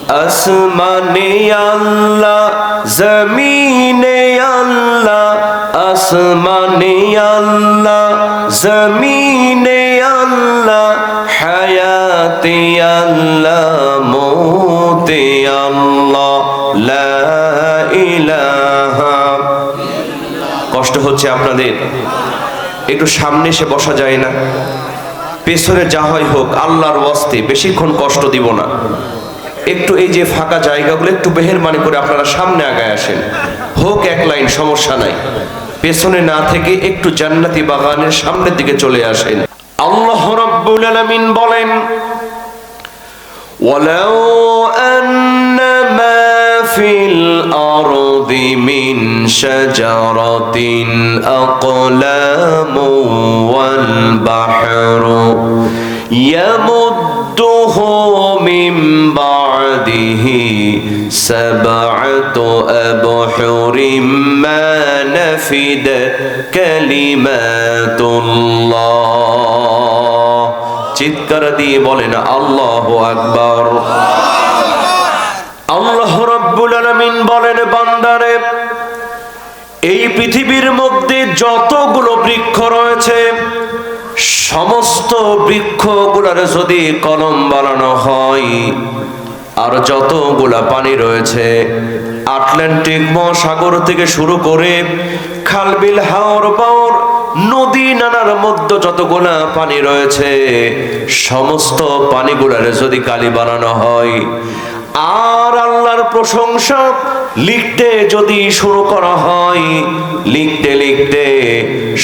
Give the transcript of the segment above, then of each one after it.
আসমানে আল্লাহ জমিনে আল্লাহ, আসমানে আল্লাহ জমিনে আল্লাহ, হায়াতে আল্লাহ মৌতে আল্লাহ, লা ইলাহা। কষ্ট হচ্ছে আপনাদের? একটু সামনে এসে বসা যায় না? পেছনে যা হয় হোক, আল্লাহর ওয়াস্তে বেশিক্ষণ কষ্ট দিব না। একটু এই যে ফাঁকা জায়গাগুলো একটু মেহেরবানি করে আপনারা সামনে আগায় আসেন, হোক এক লাইন, সমস্যা নাই। পেছনে না থেকে একটু জান্নাতি বাগানের সামনের দিকে চলে আসেন। আল্লাহ রাব্বুল আলামিন বলেন, ওয়ালাউ আন্না মা ফিল আরদি মিন শাজারাতিন আকলামু ওয়াল বাহরু ইয়ামুদ্দুহু মিন বা'দিহি সাবআতু আবহুরিম মা নাফিদাত কালিমাতুল্লাহ। চিৎকার দিয়ে বলেন আল্লাহু আকবার। আল্লাহ রাব্বুল আলামিন বলেন, বান্দারে, এই পৃথিবীর মধ্যে যতগুলো বৃক্ষ রয়েছে, সমস্ত বৃক্ষগুলোর যদি কলম বানানো হয়, আর যতগুলা পানি রয়েছে, আটলান্টিক মহাসাগর থেকে শুরু করে খালবিল হাওর বাওর নদী নানার মধ্যে যতগুলা পানি রয়েছে, সমস্ত পানিগুলার যদি কালি বানানো হয়, আর আল্লাহর প্রশংসা লিখতে যদি শুরু করা হয়, লিখতে লিখতে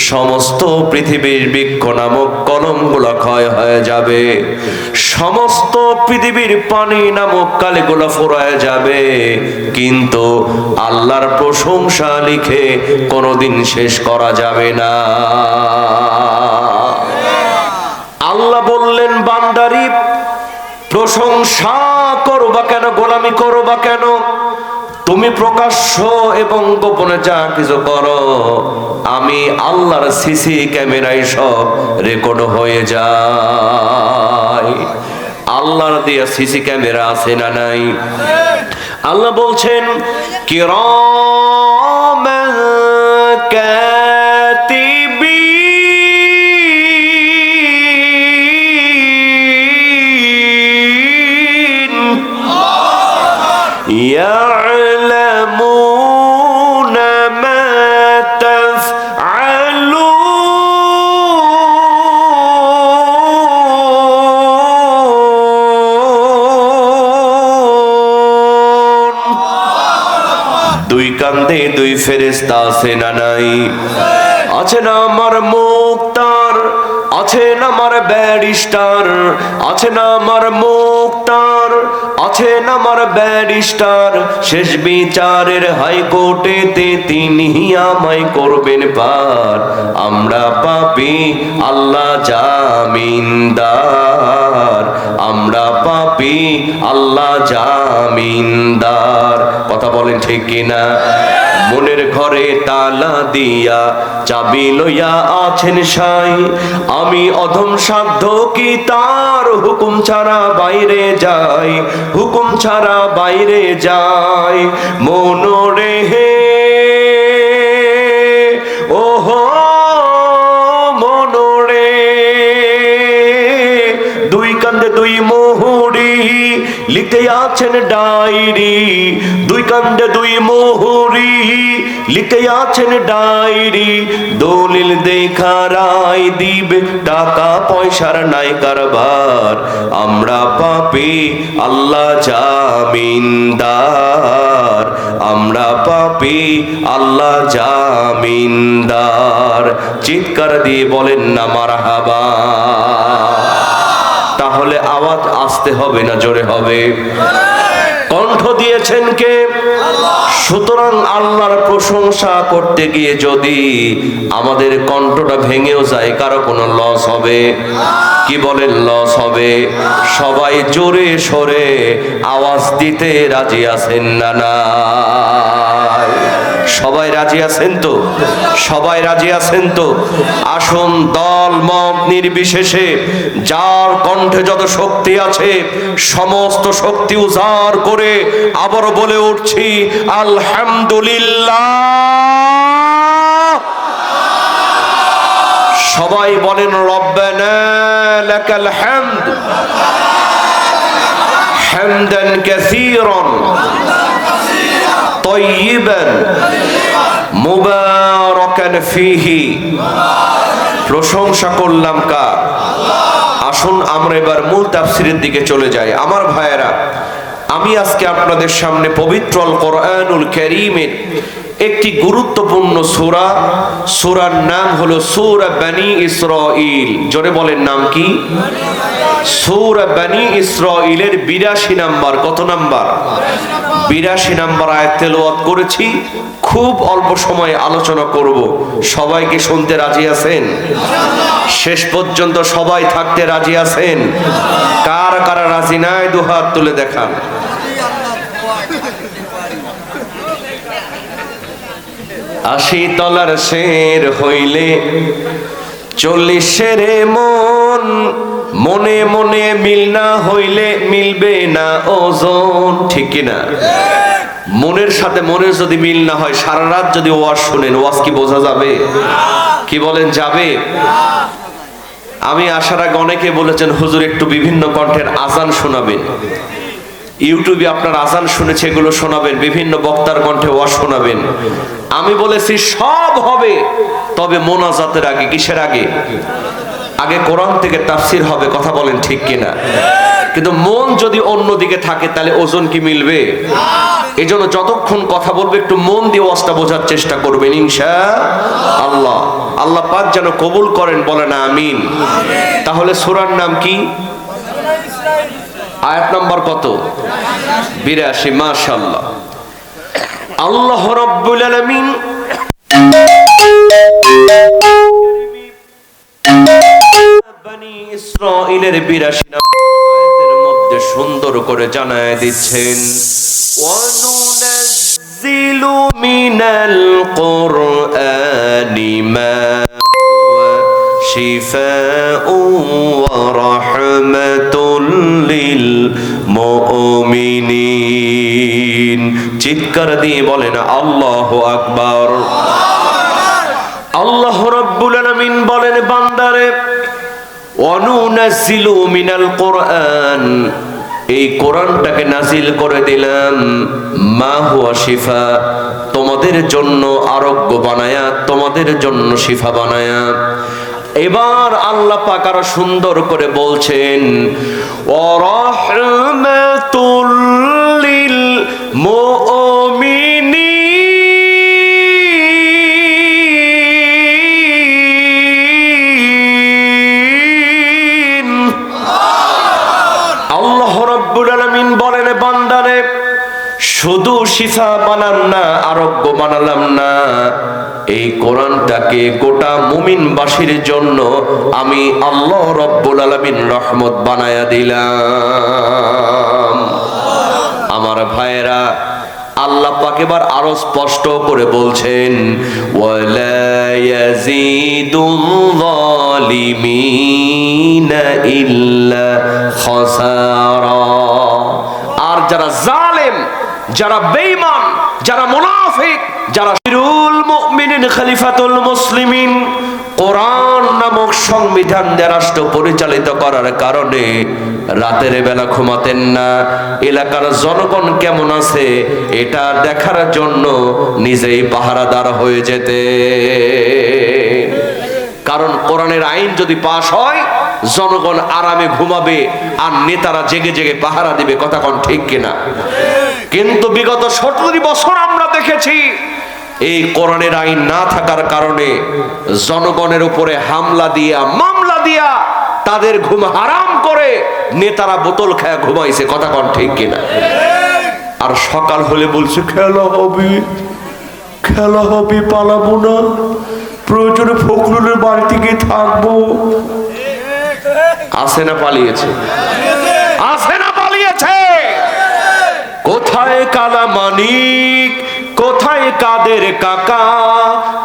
সমস্ত পৃথিবীর বৃক্ষ নামক কলমগুলো ক্ষয় হয়ে যাবে, সমস্ত পৃথিবীর পানি নামক কালিগুলো ফুরায় যাবে, কিন্তু আল্লাহর প্রশংসা লিখে কোনোদিন শেষ করা যাবে না। আল্লাহ বললেন, বান্দারি, প্রশংসা করবা কেন, গোলামি করবা কেন? তুমি প্রকাশ্য এবং গোপনে যা কিছু করো, আমি আল্লাহর সিসি ক্যামেরায় সব রেকর্ড হয়ে যায়। আল্লাহর দিয়া সিসি ক্যামেরা আছে না নাই? আল্লাহ বলছেন, কিরামান কাতিবিন ইয়ালামুনা মা তাফআলুন। দুই কান্দে দুই ফেরেশতা আছে না নাই? আছে না আমার মুক্তার, আছে না আমার ব্যারিস্টার, আছে না আমার মুক্তার, আছে না আমার ব্যারিস্টার, শেষ বিচারের হাইকোর্টেতে তিনি আমায় করবেন পার। আমরা পাপী, আল্লাহ জামিনদার, আমরা পাপী, আল্লাহ জামিনদার। কথা বলেন ঠিক কিনা? মনের ঘরে তালা দিয়া চাবি লইয়া আছেন সাই, আমি অধম সাধ্য কি তার হুকুম ছাড়া বাইরে যাই, হুকুম ছাড়া বাইরে যাই। মনোরে হে ওহো মনোরে, দুই কান্দে দুই মোহরি লিখতে আছেন ডায়েরি, দুই কান্দে দুই মোহরি লিখতে আছেন ডায়েরি। দলিল দেখা রায় দিবে, টাকা পয়সার নাই কারবার। আমরা পাপী, আল্লাহ জামিনদার, আমরা পাপী, আল্লাহ জামিনদার। চিৎকার দিয়ে বলেন না মারহাবা। তাহলে আওয়াজ আসতে হবে না জোরে হবে? কণ্ঠ দিয়েছেন কে? সুতরাং আল্লাহর প্রশংসা করতে গিয়ে যদি আমাদের কণ্ঠটা ভেঙেও যায়, কারো কোনো লস হবে? কি বলেন, লস হবে? সবাই জোরে সরে আওয়াজ দিতে রাজি আছেন না? না সবাই রাজি আছেন তো? সবাই রাজি আছেন তো? আসুন দল মত নির্বিশেষে যার কণ্ঠে যত শক্তি আছে সমস্ত শক্তি উজাড় করে আবারও বলে উঠছি আলহামদুলিল্লাহ। সবাই বলেন রব্বানা লাকাল হামদ হামদান কাসীরান তাইয়িবান মুবারাকান ফীহি। প্রশংসা করলাম কার? আসুন আমরা এবার মূল তাফসীরের দিকে চলে যাই। আমার ভাইয়েরা, আমি আজকে আপনাদের সামনে পবিত্র আল কোরআনুল কারীমের একটি গুরুত্বপূর্ণ সূরা, সূরার নাম হলো সূরা বনী ইসরাঈল। জোরে বলেন, নাম কি? সূরা বনী ইসরাঈলের 82 নাম্বার। কত নাম্বার? 82 নাম্বার আয়াত তেলাওয়াত করেছি। খুব অল্প সময়ে আলোচনা করব। সবাইকে শুনতে রাজি আছেন? শেষ পর্যন্ত সবাই থাকতে রাজি আছেন? কারা কারা রাজি নাই দুহাত তুলে দেখান। আশি তলার শের হইলে 40 শেরে মন, মনে মনে মিল না হইলে মিলবে না ওজন। ঠিক কিনা? মনের সাথে মনের যদি মিল না হয়, সারা রাত যদি ওয়াজ শুনেন, ওয়াজ কি বোঝা যাবে? কি বলেন, যাবে? আমি আসার আগে অনেকে বলেছেন হুজুর একটু বিভিন্ন কণ্ঠের আজান শোনাবেন। ইউটিউবে আপনার আজান শুনেছে, এগুলো শোনাবেন, বিভিন্ন বক্তার কণ্ঠে ওয়াজ শোনাবেন। আমি বলেছি সব হবে, তবে মোনাজাতের আগে। কিসের আগে? আগে কোরআন থেকে তাফসীর হবে। কথা বলেন ঠিক কিনা? কিন্তু মন যদি অন্যদিকে থাকে তাহলে ওজন কি মিলবে? এই জন্য যতক্ষণ কথা বলবে একটু মন দিয়ে ওয়াজটা বোঝার চেষ্টা করবেন ইনশাআল্লাহ। আল্লাহ পাক যেন কবুল করেন, বলেন আমিন। তাহলে সূরার নাম কি? আয়াত নাম্বার কত? 82। মাশাআল্লাহ। আল্লাহ রাব্বুল আলামিন বনী ইসরাঈলের 82 আয়াতের মধ্যে সুন্দর করে জানায় দিচ্ছেন, ওয়ানুনাজ্জিলু মিনাল কুরআনি মা শিফাউ ওয়া রাহমাতুল লিল মুমিনিন। চিৎকার দিয়ে বলেন আল্লাহু আকবার। আল্লাহ রাব্বুল আলামিন বলেন, বান্দারে ওয়ানুনাজ্জিলু মিনাল কুরআন, এই কোরআনটাকে নাজিল করে দিলাম, মা হুয়া শিফা, তোমাদের জন্য আরোগ্য বানায়া, তোমাদের জন্য শিফা বানায়া। এবার আল্লাহ পাক আরো সুন্দর করে বলছেন, ওয়া রাহমাতুল লিল মুমিনিন। আল্লাহ রাব্বুল আলামিন বলেন, বান্দারে শুধু শিফা বানাম না, আরোগ্য বানালাম না, এই কোরআনটাকে গোটা মুমিনবাসীর জন্য আমি আল্লাহ রাব্বুল আলামিন রহমত বানায়া দিলাম। আমার ভাইয়েরা, আল্লাহ পাক এবার আরো স্পষ্ট করে বলছেন, ওয়ালা ইয়াজিদুল যালিমিনা ইল্লা খাসারা। আর যারা জালেম, যারা বেঈমান, যারা মুনাফিক, যারা আমিরুল মুমিনিন খলিফাতুল মুসলিমিন, কোরআন নামক সংবিধান দিয়ে রাষ্ট্র পরিচালিত করার কারণে রাতের বেলা ঘুমাতেন না, এলাকার জনগণ কেমন আছে এটা দেখার জন্য নিজেই পাহারাদার হয়ে যেতে। কারণ কোরআনের আইন যদি পাশ হয়, জনগণ আরামে ঘুমাবে আর নেতারা জেগে জেগে পাহারা দিবে। কথা কোন ঠিক কিনা? কিন্তু বিগত 70 বছর আমরা দেখেছি এই কোরআনের আইন না থাকার কারণে জনগণের উপরে হামলা দিয়া, মামলা দিয়া তাদের ঘুম হারাম করে নেতারা বোতল খায়া ঘুমাইছে। কথা কোন ঠিক কিনা? আর সকাল হলে বলছে খেলা হবে, খেলা হবে, পালাবো না, প্রয়োজনে ফখরুলের বাড়িতে গিয়ে থাকবো। আছে না পালিয়েছে? আছে না পালিয়েছে? কোথায় কালা মানিক, কোথায় কাদের আমাদের কাকা,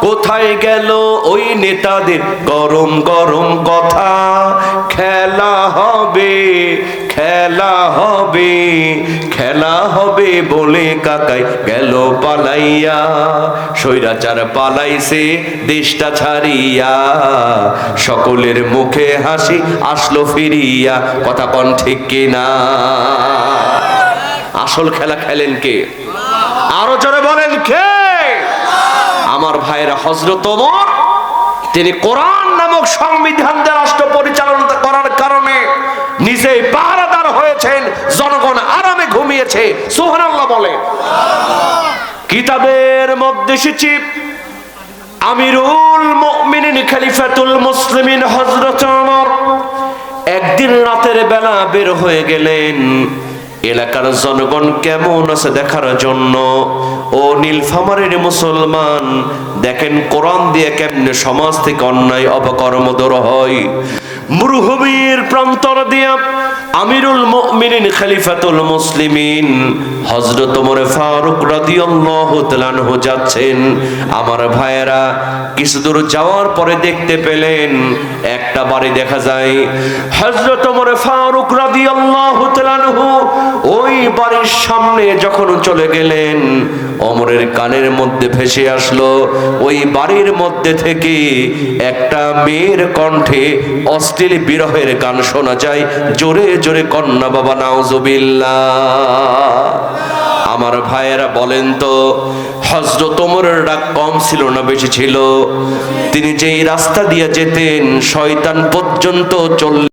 কোথায় গেল ওই নেতাদের গরম গরম কথা। খেলা হবে, খেলা হবে, খেলা হবে বলে কাকাই গেল পালাইয়া। স্বৈরাচার পালাইছে দেশটা ছাড়িয়া, সকলের মুখে হাসি আসলো ফিরিয়া। কথা কোন ঠিক কিনা? আসল খেলা খেলেন কে? আরো জোরে বলেন কে? আমার ভাইরা, হযরত ওমর তিনি কোরআন নামক সংবিধান দিয়ে রাষ্ট্র পরিচালনা করার কারণে নিজেই পাহারাদার হয়েছেন, জনগণ আরামে ঘুমিয়েছে। সুবহানাল্লাহ বলে। কিতাবের মধ্যে এসেছে আমিরুল মুমিনিন খলিফাতুল মুসলিমিন হযরত ওমর একদিন রাতের বেলা বের হয়ে গেলেন এলাকার জনগণ কেমন আছে দেখার জন্য। ও নীলফামারীর মুসলমান, দেখেন কোরআন দিয়ে কেমনে সমাজ থেকে অন্যায় অপকর্ম দূর হয়। মরুভূমির প্রান্তর দিয়া আমিরুল মুমিনিন খলিফাতুল মুসলিমিন হযরত ওমর ফারুক রাদিয়াল্লাহু তাআলা আনহু যাচ্ছেন। আমার ভাইয়েরা, কিছু দূর যাওয়ার পরে দেখতে পেলেন একটা বাড়ি দেখা যায়। হযরত ওমর ফারুক রাদিয়াল্লাহু তাআলা আনহু ওই বাড়ির সামনে যখন চলে গেলেন, ওমরের কানের মধ্যে ভেসে আসলো ওই বাড়ির মধ্যে থেকে একটা মেয়ের কণ্ঠে অশ্লীল বিরহের গান শোনা যায়। জোরে জোরে কন্যা বাবা নাউজুবিল্লাহ। আমার ভাইয়েরা বলেন তো, হযরত ওমরের রাগ কম ছিল না বেশি ছিল? তিনি যেই রাস্তা দিয়ে যেতেন শয়তান পর্যন্ত চলল।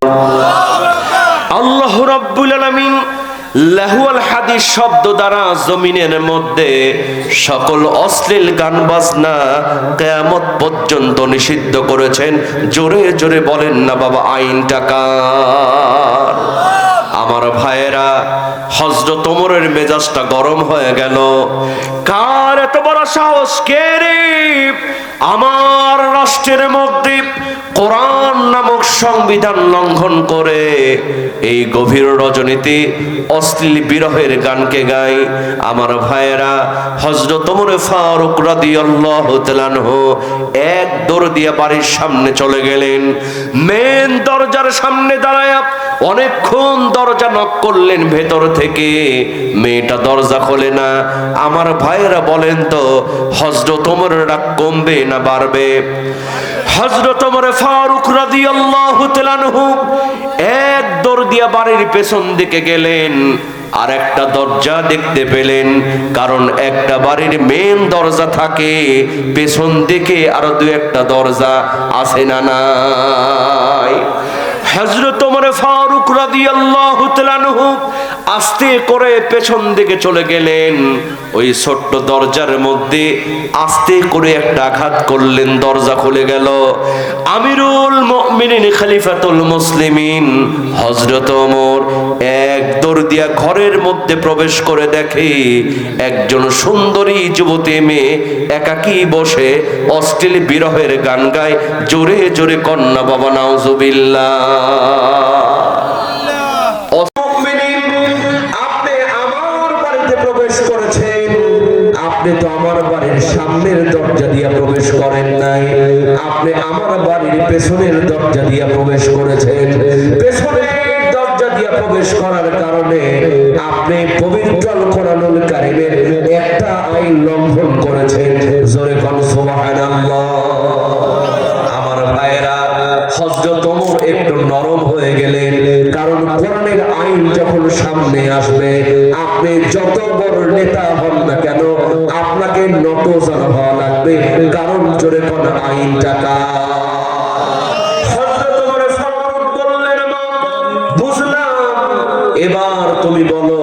আল্লাহ রাব্বুল আলামিন লাহুয়াল হাদিস শব্দ দ্বারা জমিনের মধ্যে সকল অশ্লীল গান বাজনা কিয়ামত পর্যন্ত নিষিদ্ধ করেছেন। জোরে জোরে বলেন না বাবা, আইনটা কার? আমার ভাইয়েরা, হযরত ওমরের মেজাজটা গরম হয়ে গেল। কার এত বড় সাহস? কে রে আমার রাষ্ট্রের মধ্যে কোরআন নামক সংবিধান লঙ্ঘন করে এই গভীর রজনীতে অশ্লীল বিরহের গানকে গায়? আমার ভাইয়েরা, হযরত ওমর ফারুক রাদিয়াল্লাহু তাআলা আনহু এক দৌড় দিয়ে বাড়ির সামনে চলে গেলেন। মেন দরজার সামনে দাঁড়ায় অনেকক্ষণ দরজা নক করলেন ভেতর থেকে, মেয়েটা দরজা খোলে না। আমার ভাইয়েরা বলেন তো, হযরত ওমরের রাগ কমবে না বাড়বে? হযরত ওমর ফারুক রাদিয়াল্লাহু তাআলা আনহু এক দৌড় দিয়া বাড়ির পেছন দিকে গেলেন, আর একটা দরজা দেখতে পেলেন। কারণ একটা বাড়ির মেন দরজা থাকে, পেছন দিকে আরো দু একটা দরজা আছে না নাই? হযরত ওমর ফারুক রাদিয়াল্লাহু তাআলা আনহু আস্তে করে পেছন দিকে চলে গেলেন। ওই ছোট্ট দরজার মধ্যে আস্তে করে একটা আঘাত করলেন, দরজা খুলে গেল। আমিরুল মুমিনিন খলিফাতুল মুসলিমিন হযরত ওমর এক দৌড় দিয়া ঘরের মধ্যে প্রবেশ করে দেখে একজন সুন্দরী যুবতী মেয়ে একাকী বসে অশ্লীল বিরহের গান গায়। জোরে জোরে কন্যা বাবা নাউজুবিল্লাহ। আপনি আমার বাড়িতে প্রবেশ করেছেন, আপনি তো আমার বাড়ির সামনের দরজা দিয়ে প্রবেশ করেন নাই, আপনি আমার বাড়ির পেছনের দরজা দিয়ে প্রবেশ করেছেন। পেছনের দরজা দিয়ে প্রবেশ করার কারণে আপনি পবিত্র কোরআনুল কারীমের একটা আইন লঙ্ঘন করেছেন। জোরে কোন সুবহানাল্লাহ। আমার ভাইয়েরা, হযরত ওমর একটু নরম হয়ে গেলেন, কারণ কোরআনের আইন যখন সামনে আসবে, আপনি যত বড় নেতা হন না কেন, আপনাকে নতজান হওয়া লাগবে। কারণ জোরে কোন আইনটা কার? হযরত ওমর ফারুক বললেন, বুঝলাম, এবার তুমি বলো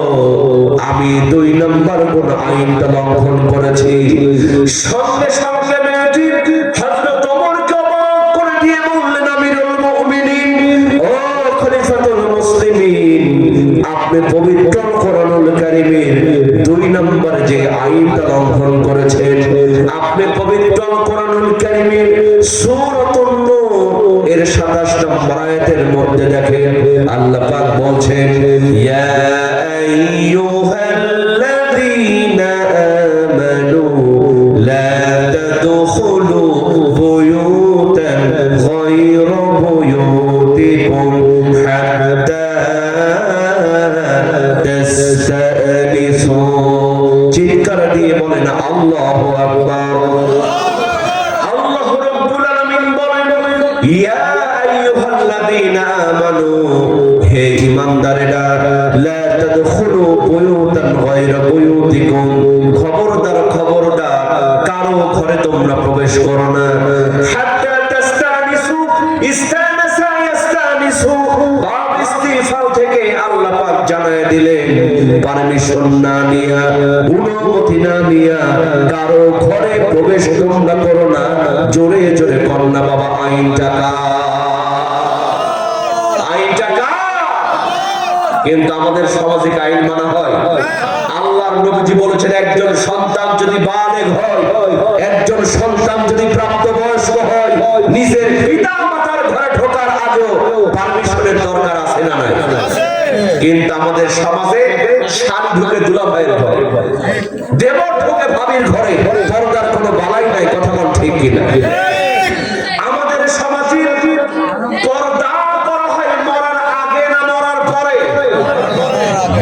আমি 2 নম্বর কোন আইনটা লঙ্ঘন করেছি। সঙ্গে সঙ্গে মেয়েটি হযরত ওমরকে অবাক করে দিয়ে বললেন, আমিরুল মুমিনিন ও খলিফাতুল মুসলিমিন, আপনি পবিত্র কোরআনুল কারীমের 2 নম্বর যে আইনটা লঙ্ঘন করেছেন। আপনি পবিত্র কোরআনুল কারীমের সূরাতুন নূর এর 27 নম্বর আয়াতের মধ্যে দেখেন আল্লাহ পাক বলছেন, ইয়া আইয়ুহাল্লাযীনা আমানু লা তাজতানিসু চিৎকার দিয়ে বলেন আল্লাহু আকবার আল্লাহ রাব্বুল আলামিন বলেন ইয়া আইয়ুহাল্লাযীনা আমানু হে ঈমানদারেরা লা তাদখুলু বুয়ুতান গায়রা বুয়ুতিকুম খবরদার খবরদার কারো ঘরে তোমরা প্রবেশ করো না হাত্তা তাস্তানিসু ইস্তানাসা ইয়াস্তানিসু বাব ইস্তিফাল থেকে আল্লাহ পাক জানায় দিলেন পারমিশন না নিয়া অনুমতি না নিয়া কারো ঘরে প্রবেশ তোমরা করো না জোরে জোরে করো না বাবা আইনটা কিন্তু আমাদের সমাজে আইন মানা হয় আল্লাহর নবীজি বলেছেন একজন সন্তান যদি বালেগ হয় একজন সন্তান যদি প্রাপ্তবয়স্ক হয় নিজের পিতামাতার ঘরে ঢোকার আগেও পারমিশনের দরকার আছে না নাই কিন্তু আমাদের সমাজে শালি ঢুকে দুলাভাইয়ের ঘরে দেবর ঢুকে ভাবির ঘরে পর্দার কোনো বালাই নাই কথা বল ঠিক কিনা আমাদের সমাজে পর্দা করা হয় মরার আগে না মরার পরে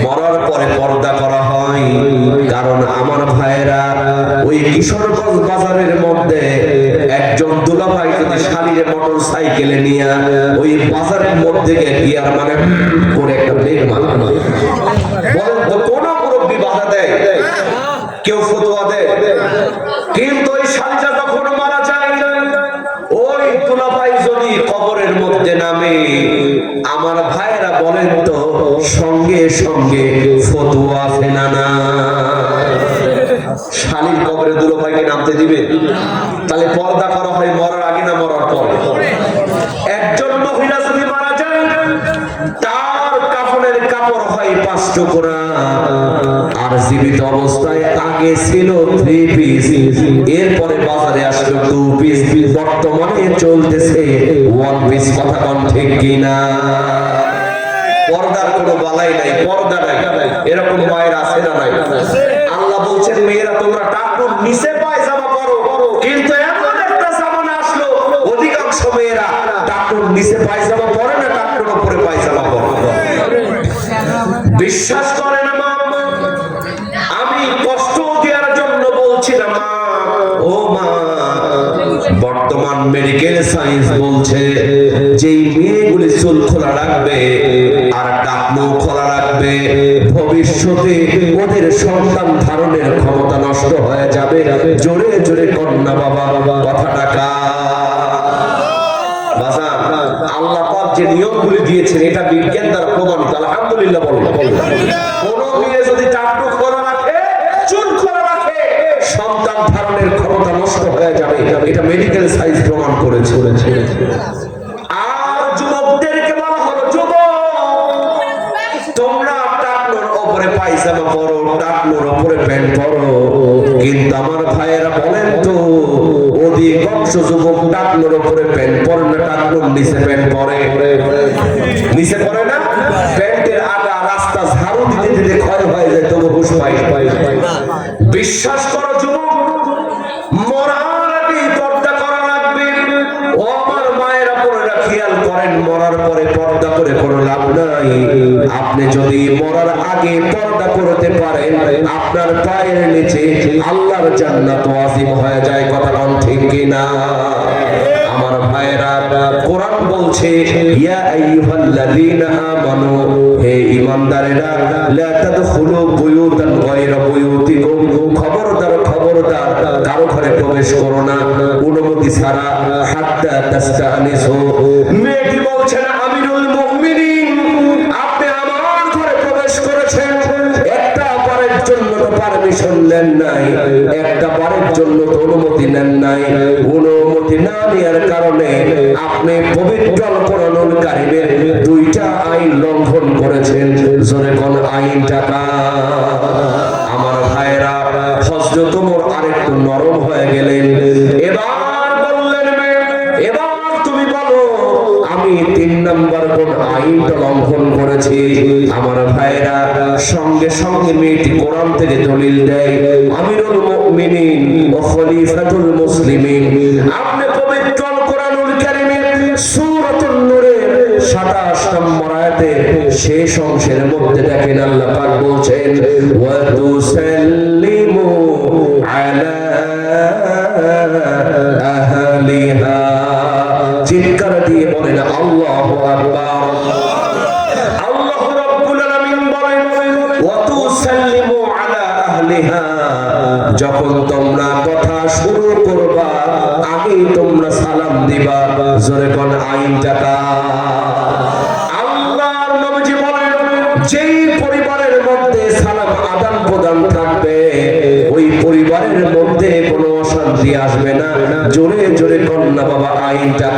মরার পরে পর্দা করা হয় কারণ আমার ভাইয়েরা ওই কিশোরগঞ্জ বাজারের মধ্যে একজন দুলাভাই যদি শালীর মোটর সাইকেলে নিয়ে ওই বাজারের মধ্যে গিয়ার মানে করে একটা ব্রেক মারে বলেন তো কোন মুরব্বি বাধা দেয় কেউ ফতোয়া দেয় কিন্তু ওই শালীটা যখন মারা যায় ওই দুলাভাই যদি কবরের মধ্যে নামে আমার ভাইয়েরা বলেন তো সঙ্গে সঙ্গে ফতোয়া আছে না না শালীর কবরে দুলাভাইকে নামতে দিবে তাহলে পর্দা করা হয় মরার আগে না মরার পরে একজন মহিলা যদি মারা যায় তার কাফনের কাপড় হয় 5 টুকরা আর জীবিত অবস্থায় আগে ছিল 3 পিস এরপরে বাজারে আসলো 2 পিস বর্তমানে চলতেছে 1 পিস কথা কোন ঠিক কিনা পর্দার কোনো বালাই নাই পর্দা নাই এরকম মায়ের আছে না নাই আল্লাহ বলছেন মেয়েরা তোমরা টাকুর নিচে পায়জামা পরো কিন্তু এমন একটা জামানা আসলো অধিকাংশ মেয়েরা টাকুর নিচে পায়জামা পরে না টাকুর উপরে পায়জামা পরে বিশ্বাস করে না মা আমি কষ্ট দেওয়ার জন্য বলছি না মা ও মা বর্তমান মেডিকেল সায়েন্স বলছে যেই মেয়েগুলি চুল খোলা রাখবে আর টাকনো খোলা রাখবে ভবিষ্যতে ওদের সন্তান ধারণের ক্ষমতা নষ্ট হয়ে যাবে জোরে জোরে কন্যা বাবা কথাটা কা বাজার আল্লাহ পাক যে নিয়মগুলি দিয়েছেন এটা বিজ্ঞান দ্বারা প্রমাণিত আলহামদুলিল্লাহ বলুন কোন মেয়ে যদি টাকনো খোলা রাখে চুল খোলা রাখে সন্তান ধারণের ক্ষমতা নষ্ট হয়ে যাবে এটা মেডিকেল সায়েন্স প্রমাণ করেছে আর যুবকদেরকে বলা হলো যুবক তোমরা টাকনোর উপরে পায়জামা পরো টাকনোর উপরে প্যান্ট পরো কিন্তু আমার ভাইয়েরা বলেন তো অধিকাংশ যুবক টাকনোর উপরে প্যান্ট পরে না টাকনোর নিচে প্যান্ট পরে নিচে পরে না প্যান্টের আগা রাস্তা ঝাড়ু দিতে দিতে ক্ষয় হয়ে যায় তবু হুঁশ পাই বিশ্বাস করো যুবক মরার আগে পর্দা করা লাগবে ও আমার মায়েরা পড়ে খেয়াল করেন মরার পরে পর্দা করে কোনো লাভ নাই আপনি যদি মরার আগে পর্দা করতে পারেন আপনার পায়ের নিচে আল্লাহর জান্নাত ওয়াজিব হয়ে যায় কথা কোন ঠিক কিনা আমার ভাইরা কোরআন বলছে ইয়া আইয়ুহাল্লাযীনা আমানু হে ঈমানদারেরা লা তাদখুলু বুয়ুতান গায়রা বুয়ুতিকুম খবরদার খবরদার কারো ঘরে প্রবেশ করো না অনুমতি ছাড়া হাত্তা তাস্তানিসু মেয়েটি বলছেন আমিরুল মুমিনিন আপনি আমার ঘরে প্রবেশ করেছেন একটা বারের জন্য তো পারমিশন নেন নাই একটা বারের জন্য তো অনুমতি নেন নাই অনুমতি না নেওয়ার কারণে আপনি পবিত্র কোরআনুল কারীমের 2টা আইন লঙ্ঘন করেছেন জোরে কোন আইনটা আমার ভাইরা হযরত ওমর আরেকটু নরম হয়ে গেলেন এবার বললেন এবার তুমি বলো আমি 3 নাম্বার কোন আইনটা লঙ্ঘন করেছি আমার ভাইরা সঙ্গে সঙ্গে মেয়েটি কোরআন থেকে দলিল দেয় আমিরুল মুমিনিন ও খলিফাতুল মুসলিমিন আপনি পবিত্র কোরআনুল কারীমের সূরাতুন নূরের 27 নম্বর আয়াত আয়াতে শেষ অংশের মধ্যে দেখেন আল্লাহ পাক বলছেন ওয়া তুসাল্লিমু আলা আহলিহা, চিৎকার দিয়ে বলেন আল্লাহু আকবার। আল্লাহ রাব্বুল আলামিন বলেন ওয়া তুসাল্লিমু আলা আহলিহা, যখন তোমরা কথা শুরু করবা আগে তোমরা সালাম দিবা। জোরে কোন আইনটা আল্লাহর নবীজি বলেন যেই পরিবারের মধ্যে সালাম আদান প্রদান থাকবে ওই পরিবারের মধ্যে কোনো অশান্তি আসবে না। জোরে জোরে কন্যা বাবা আইনটা।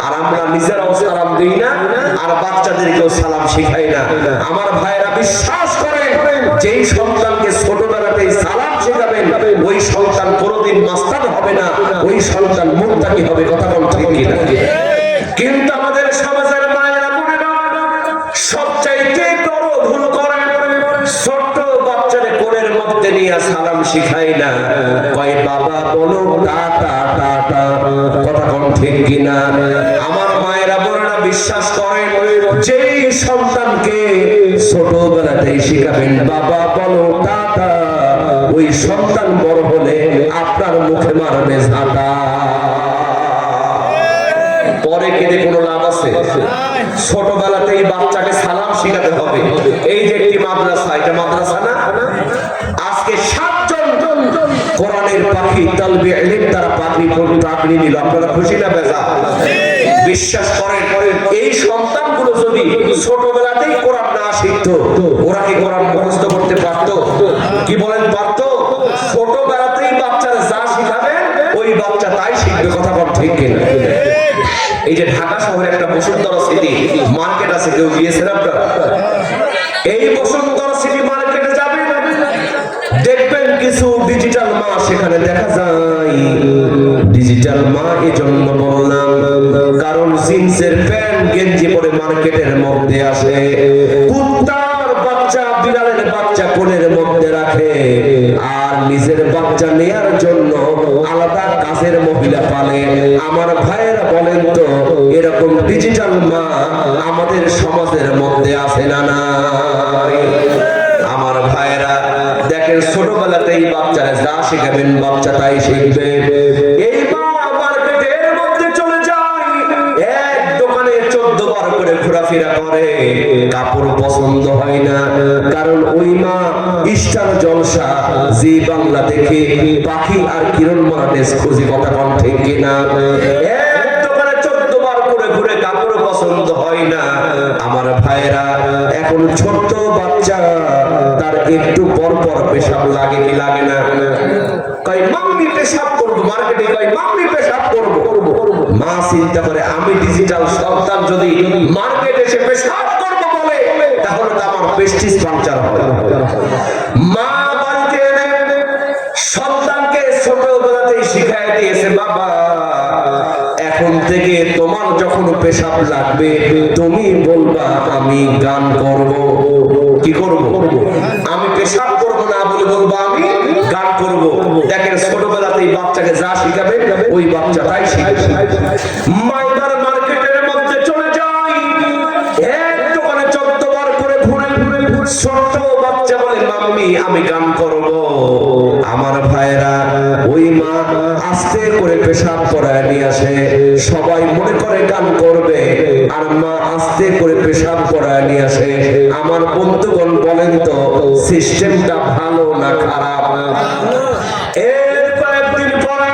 আর আমরা নিজেরাও সালাম দিই না, আর বাচ্চাদেরকেও সালাম শিখাই না। আমার ভাইরা বিশ্বাস করেন যেই সন্তানকে ছোটবেলাতেই সালাম শেখাবেন ওই সন্তান কোনোদিন মাস্তান হবে না, ওই সন্তান মুত্তাকি হবে। কথা বল ঠিক কিনা? কিন্তু আমাদের সমাজের মায়েরা বোনেরা সবচাইতে বড় ভুল করে, ছোট বাচ্চাদের কোলের মধ্যে নিয়ে সালাম শিখাই না, কয় বাবা বলো টাটা টাটা। কথা বল ঠিক কিনা? আমার মায়েরা বোনেরা বিশ্বাস করেন যেই সন্তানকে ছোটবেলাতেই শিখাবেন বাবা বলো টাটা, ওই সন্তান বড় হলে আপনার মুখে মারবে ঝাঁটা। পরে কেঁদে কোনো লাভ আছে? ছোটবেলাতেই বাচ্চাকে সালাম শিখাতে হবে। এই যে একটি মাদ্রাসা, এটা মাদ্রাসা না? আজকে 7 জন কোরআনের পাখি তালবে ইলম তারা পাগড়ি নিল। আপনারা খুশি না বেজা? বিশ্বাস করেন এই সন্তানগুলো যদি ছোটবেলাতেই কোরআন না শিখতো ওরা কি কোরআন মুখস্থ করতে পারতো? কি বলেন পারতো? ছোটবেলাতেই বাচ্চারা যা শিখাবে ওই বাচ্চা তাই শিখবে। কথা বল ঠিক কিনা? এই যে ঢাকা শহরে একটা বসুন্ধরা সিটি মার্কেট আছে, কেউ গিয়েছেন আপনারা? এই বসুন্ধরা সিটি মার্কেটে যাবেন দেখবেন কিছু ডিজিটাল মা সেখানে দেখা যায়। ডিজিটাল মা এই জন্য বললাম কারণ জিন্সের প্যান্ট গেঞ্জি পরে মার্কেটের মধ্যে আসে, কুত্তার বাচ্চা বিড়ালের বাচ্চা কোলের মধ্যে রাখে, আর নিজের বাচ্চা নেয়ার জন্য আলাদা কাজের মহিলা পালে। আমার ভাইয়েরা বলেন তো এরকম ডিজিটাল মা আমাদের সমাজের মধ্যে আছে না? না আমার ভাইয়েরা দেখেন ছোটবেলাতেই বাচ্চারা যা শিখাবেন বাচ্চা তাই শিখবে। এই মা মার্কেটের মধ্যে চলে যায়, এক দোকানে 14 বার করে ঘোরাফেরা করে, কাপড় পছন্দ হয় না, কারণ ওই মা স্টার জলসা জি বাংলা দেখে পাখি আর কিরণ মারাটেস খুঁজি। কথা বল ঠিক কিনা? এক দোকানে 14 বার করে ঘুরে কাপড় পছন্দ হয় না। আমার ভাইরা এখন ছোট্ট বাচ্চা তার একটু পর পর পেশাব লাগে কি লাগে না? কই মাম্মি পেশাব করব, মার্কেটে কই মাম্মি পেশাব করব। মা চিন্তা করে আমি ডিজিটাল সন্তান যদি মার্কেটে এসে পেশাব করব বলে তাহলে তো আমার প্রেস্টিজ পাঞ্চার হবে। মা বাড়িতে এনে সন্তানকে ছোটবেলাতেই শিখায় দিয়েছে বাবা এখন থেকে তোমার যখন পেশাব লাগবে তুমি বলবা আমি গান করব। কি করব? আমি পেশাব করব না বলে বলবা আমি গান করব। দেখেন ছোটবেলাতেই বাচ্চাকে যা শিখাবে ওই বাচ্চা তাই শিখবে। মাইবার মার্কেটের মধ্যে চলে যায়, এক দোকানে 14 বার করে ঘুরে ছোট বাচ্চা বলে মাম্মি আমি গান করব। আমার ভাইরা ওই মা আস্তে করে পেশাব করায় নিয়ে আসে, সবাই মনে করে গান করবে, আর মা আস্তে করে পেশাব করায় নিয়ে আসে। আমার বন্ধুগণ বলেন তো সিস্টেমটা ভালো না খারাপ? এর কয়েকদিন পরে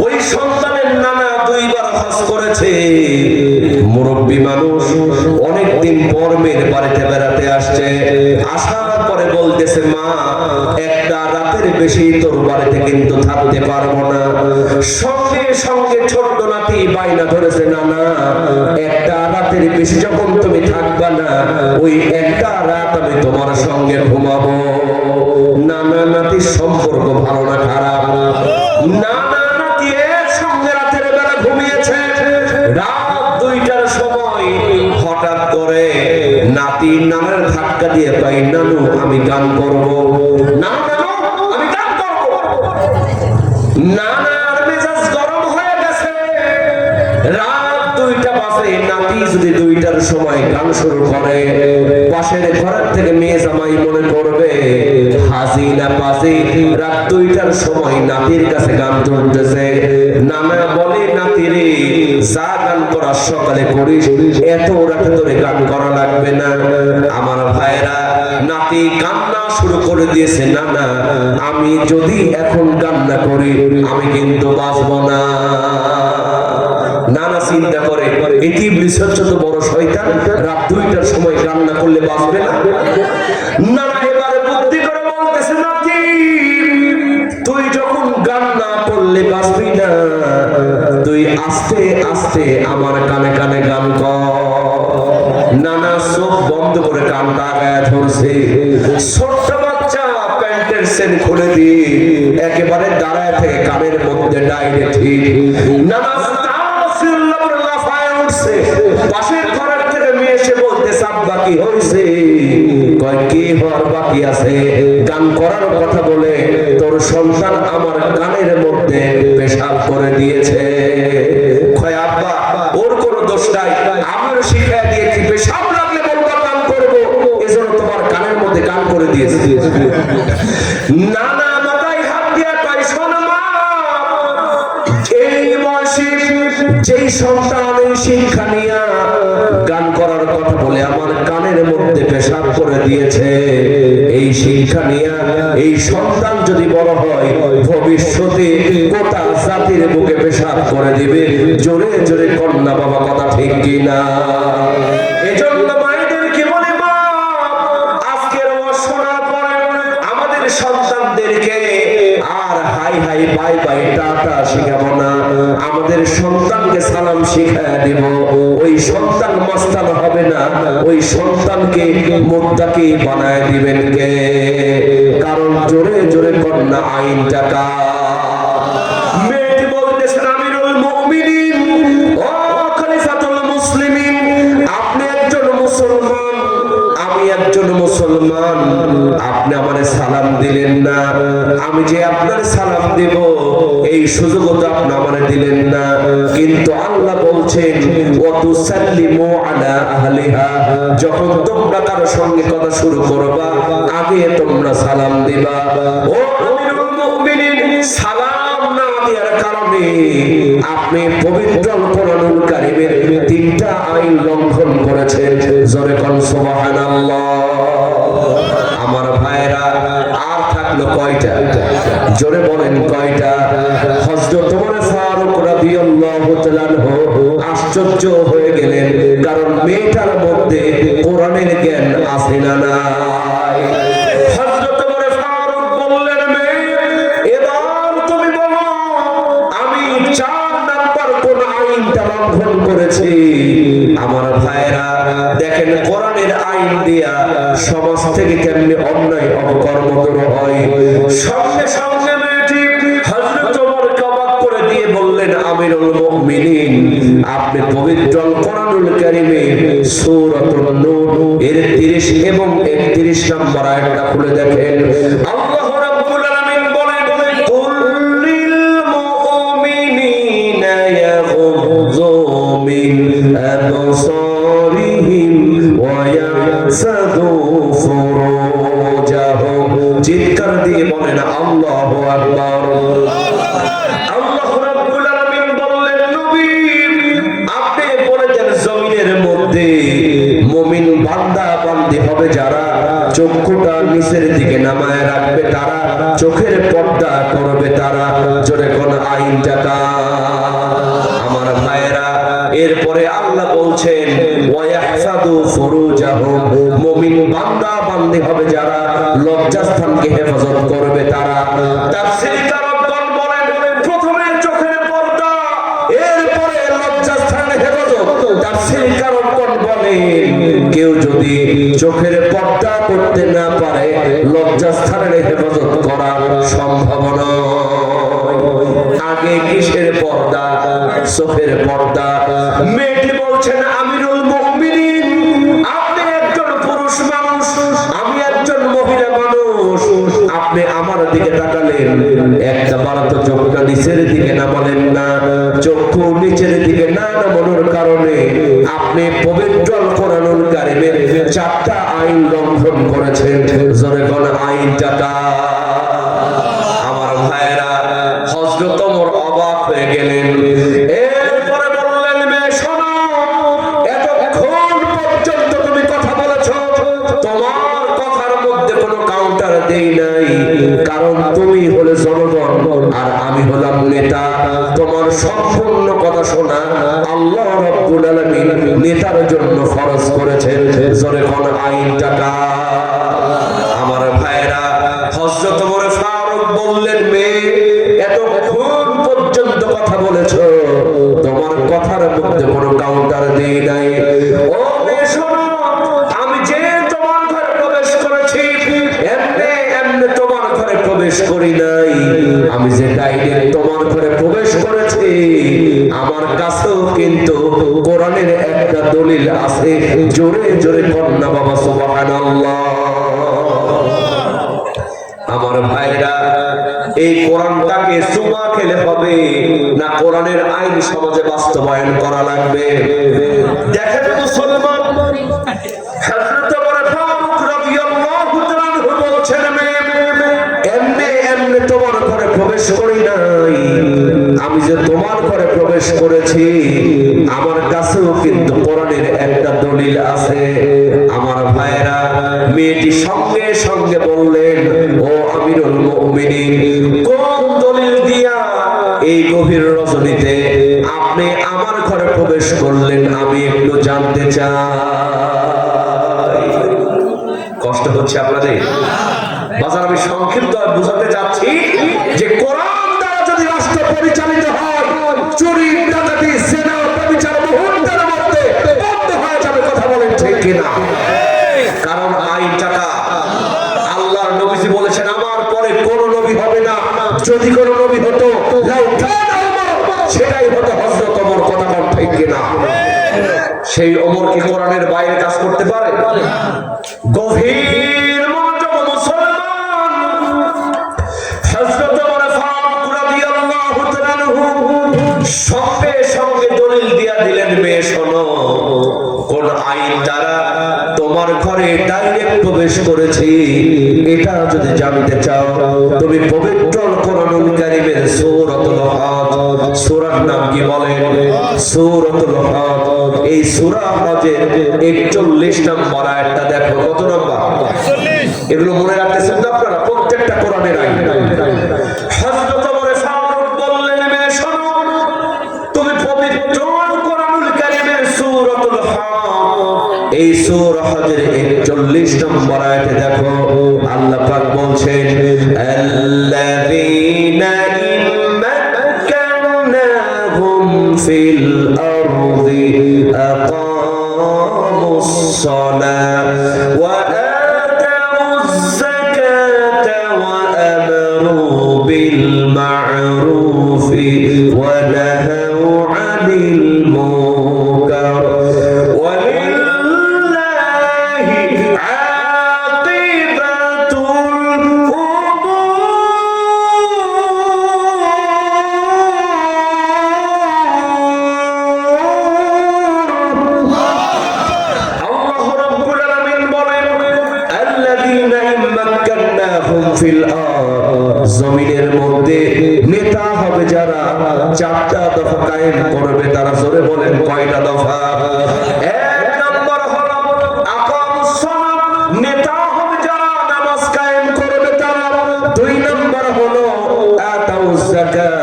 ওই সন্তানের নানা 2 বার হজ করেছে। মুরব্বী মানুষ অনেকদিন পর মেয়ের বাড়িতে বেড়াতে আসছে, আসার পরে বলতেছে মা একটা রাতের বেশি তোর বাড়িতে কিন্তু থাকতে পারবো না। সঙ্গে সঙ্গে ছোট্ট নাতি বাইনা ধরেছে নানা একটা রাতের বেশি যখন তুমি থাকবা না ওই একটা রাত আমি তোমার সঙ্গে ঘুমাবো। নানা নাতির সম্পর্ক ভালো না খারাপ? নানা নাতি এর সঙ্গে রাতের বেলা ঘুমিয়েছে। রাত 2টার সময় হঠাৎ করে নাতি নানার ধাক্কা দিয়ে কয় নানু আমি গান করব। না নানু আমি গান করব। নানার মেজাজ গরম হয়ে গেছে। রাত 2টা বাজে নাতি দুইটার সময় গান শুরু করে, পাশের ঘরের থেকে মেয়ে জামাই মনে করবে হাসি না পাজি, রাত দুইটার সময় নাতির কাছে গান তুলতেছে। নানা বলে নাতিরে যা গান করার সকালে করিস, এত রাতে ধরে গান করা লাগবে না। আমার ভাইরা, নাতি কান্না শুরু করে দিয়েছে, নানা আমি যদি এখন কান্না করি আমি কিন্তু বাঁচবো না। নানা চিন্তা করে এটি ইবলিস হচ্ছে তো বড় শয়তান, রাত দুইটার সময় কান্না করলে বাঁচবে না। নানা এবারে বুদ্ধি করে বলতেছে, নাতি তুই যখন গান না করলে বাঁচবি না, তুই আস্তে আস্তে আমার কানে কানে গান কর। নানা চোখ বন্ধ করে কানটা আগায় ধরছে। ছোট্ট বাচ্চা প্যান্টের চেন খুলে দিয়ে একেবারে দাঁড়ায় থেকে কানের মধ্যে ডাইরেক্ট নানা লাফায় উঠছে। পাশের ঘরের থেকে মেয়ে এসে বলতে সাপ বাকি হয়েছে। কয় কি হওয়ার বাকি আছে? গান করার কথা বলে তোর সন্তান আমার কানের মধ্যে পেশাব করে দিয়েছে। কয় আব্বা ওর কোনো দোষ নাই, আমিও শিখিয়ে দিয়েছি পেশাব লাগলে বলবো গান করবো, এজন্য তোমার কানের মধ্যে গান করে দিয়েছে। নানা মাথায় হাত দিয়া কয় শোন মা, এই বয়সে যেই সন্তান এই শিক্ষা নিয়া গান করার কথা বলে আমার কানের মধ্যে পেশাব করে দিয়েছে, এই শিক্ষা নিয়া এই সন্তান যদি বড় হয় ভবিষ্যতে গোটা জাতির বুকে পেশাব করে দিবে। জোরে জোরে কন্যা বাবা কথা ঠিক কিনা? এজন্য মায়েদেরকে বলে মা, আজকের ওয়াজ শোনার পরে আমাদের সন্তানদেরকে আর hi hi bye bye tata শিখাবো না, আমাদের সন্তানকে সালাম শিখায় দেব। ওই সন্তান মাস্তান হবে না, ওই সন্তানকে মুত্তাকি বানায় দিবেন কে? কারণ জোরে জোরে কন্যা আইন টাকা। মেয়েটি বলতেছেন আমিরুল মুমিনিন, ও খলিফাতুল মুসলিমিন, আপনি একজন মুসলমান, আমি একজন মুসলমান, আপনি আমারে সালাম দিলেন না, আমি যে আপনার সালাম দেব এই সুযোগও তো আপনি আমারে দিলেন না। কিন্তু আল্লাহ বলছেন ওয়াতুসাল্লিমু আলা আহলিহা, যখন তোমরা কারো সঙ্গে কথা শুরু করবা আগে তোমরা সালাম দিবা। ও আমিরুল মুমিনিন, সালাম না দেওয়ার কারণে আপনি পবিত্র কোরআনুল কারীমের তিনটা আইন লঙ্ঘন করেছেন। জোরে কোন সুবহানাল্লাহ। আমার ভাইরা, আর থাকলো কয়টা? জোরে বলেন কয়টা? হযরত ওমর ফারুক রাদিয়াল্লাহু তাআলা আনহু আশ্চর্য হয়ে গেলেন, কারণ মেয়েটার মধ্যে কোরআনের জ্ঞান আছে না নাই? হযরত ওমর ফারুক বললেন, মেয়ে এবার তুমি বলো আমি 4 নাম্বার কোন আইনটা লঙ্ঘন করেছি? আমার ভাইরা দেখেন, কোরআনের আইন দিয়া সমাজ থেকে কেমনে অন্যায় অপকর্ম দূর হয়। সঙ্গে সঙ্গে মেয়েটি হযরত ওমর কাবাক করে দিয়ে বললেন, আমিরুল মুমিনিন, আপনি পবিত্র কোরআনুল কারীমের সূরাতুন নূর এর 30 এবং 31 নম্বর আয়াতটা খুলে দেখেন। আল্লাহ রাব্বুল আলামিন বলেন, কুল্লিল মুমিনিনা ইয়াগুযু মিন আবসারিহিম ওয়া ইয়াহসাদু ফুরুজাহুম। চিৎকার দিয়ে বলেন আল্লাহু আকবার। আল্লাহ রাব্বুল আলামিন বললেন, নবী আপনি বলে দেন জমিনের মধ্যে মুমিন বান্দা বান্দি হবে যারা চক্ষুটা নিচের দিকে নামায় রাখবে, তারা চোখের পর্দা করবে, তারা জোরে কোন আইনটা কা? আমার ভাইরা, এরপরে আল্লাহ বলছেন ওয়ায়াহসাদু ফুরুজাহুম, মুমিন বান্দা বান্দি হবে যারা লজ্জাস্থানকে হেফাজত করবে, তারা। তাফসীর কারকগণ বলেন, প্রথমে চোখের পর্দা, এরপরে লজ্জাস্থানের হেফাজত। তাফসীর কারকগণ বলেন, কেউ যদি চোখের পর্দা করতে না পারে লজ্জাস্থানের হেফাজত করা সম্ভব নয়। আগে কিসের পর্দা? চোখের পর্দা। মেয়েটি বলছেন, আমিরুল মুমিনিন, আপনি একজন পুরুষ মানুষ, আমি একজন মহিলা মানুষ, আপনি আমার দিকে তাকালেন, একটা বার তো চোখটা নিচের দিকে নামালেন না। চক্ষু নিচের দিকে না নামানোর কারণে আপনি পবিত্র কোরআনুল কারীমের 4টা আইন লঙ্ঘন করেছেন। জোরে কোন আইনটা? আমার ভাইরা, হযরত ওমর অবাক হয়ে গেলেন। এরপরে বললেন, মেয়ে শোনো, এতক্ষণ পর্যন্ত তুমি কথা বলেছো, তোমার কথার মধ্যে কোনো কাউন্টার দেই নাই, কারণ তুমি হলে জনগণ আর আমি হলাম নেতা। তোমার সম্পূর্ণ কথা শোনা আল্লাহ রাব্বুল আলামিন নেতার জন্য ফরজ করেছেন। জোরে কোন আইনটা? আমার ভাইরা, হযরত ওমর ফারুক বললেন, মেয়ে এতক্ষণ পর্যন্ত কথা বলেছো, তোমার কথার মধ্যে কোনো কাউন্টার দেই নাই। ও মেয়ে শোনো, আমি যে তোমার ঘরে প্রবেশ করেছি, এমনি এমনি তোমার ঘরে প্রবেশ করি নাই। আমি যে ডাইরেক্ট তোমার ঘরে প্রবেশ করেছি, আমার কাছেও কিন্তু কোরআনের একটা দলিল আছে। জোরে জোরে কন্যা বাবা সুবহানাল্লাহ। আমার ভাইরা, এই কোরআনটাকে চুমা খেলে হবে না কোরআনের আইন সমাজে বাস্তবায়ন করা লাগবে? দেখেন মুসলমান, হযরত ওমর ফারুক রাদিয়াল্লাহু তাআলা বলছেন, এমনি এমনি তোমার ঘরে প্রবেশ করি নাই, আমি যে তোমার ঘরে প্রবেশ করেছি, আমার কাছেও কিন্তু কোরআনের একটা দলিল আছে। আমার ভাইরা, মেয়েটি সঙ্গে সঙ্গে বললেন, ও আমিরুল মুমিনিন, কোন দলিল দিয়া এই গভীর রজনীতে আপনি আমার ঘরে প্রবেশ করলেন, আমি একটু জানতে চাই। কষ্ট হচ্ছে আপনাদের? বাজার আমি সংক্ষিপ্ত বুঝাতে চাচ্ছি যে কোরআন দ্বারা যদি রাষ্ট্র পরিচালিত হয়, চুরি, ডাকাতি, জেনা, ব্যভিচার মুহূর্তের মধ্যে বন্ধ হয়ে যাবে। কথা বলেন ঠিক কিনা? কারণ আইনটা আল্লাহর নবীজি বলেছেন, আমার পরে কোন নবী হবে না। যদি কোন নবী হতো, সেটাই হতো হযরত ওমর। কথা বলেন ঠিক কিনা? সেই ওমর কি কোরআনের বাইরে কাজ করতে পারে? গভীর মনোযোগ মুসলমান, হযরত ওমর ফারুক রাদিয়াল্লাহু তাআলা সঙ্গে সঙ্গে দলিল দিয়া দিলেন, মেয়ে শোনো, কোন আইন দ্বারা তোমার ঘরে ডাইরেক্ট প্রবেশ করেছি এটা যদি জানতে চাও, তুমি পবিত্র কোরআনুল কারীমের সূরাতুল হজ, সূরার নাম কি বলেন? সূরাতুল হজ। এই সূরা হজের 41 নম্বর আয়াতটা দেখো। কত নম্বর? 41। এগুলো মনে রাখতেছেন তো আপনারা? প্রত্যেকটা কোরআনের আয়াত। হযরত ওমর ফারুক বললেন, মেয়ে শোনো, তুমি পবিত্র কোরআনুল কারীমের সূরাতুল হজ, এই সূরা হজের 41 নম্বর আয়াতে দেখো, আল্লাহ পাক বলছেন, আল্লাযীনা ইম্মাক্কানাহুম ফিল আরদি আকামুস সালাহ ওয়া আতাউয যাকাতা ওয়া আমারু বিল মা'রুফ ওয়া নাহাউ আনিল মুনকার ওয়া জমিনের মধ্যে নেতা হবে যারা, 4টা দফা কায়েম করবে তারা। জোরে বলেন, কয়টা দফা? 1 নম্বর হলো আকামুস সালাত, নেতা হবে যারা, নামাজ কায়েম করবে তারা। 2 নম্বর হলো আতাউয যাকাত,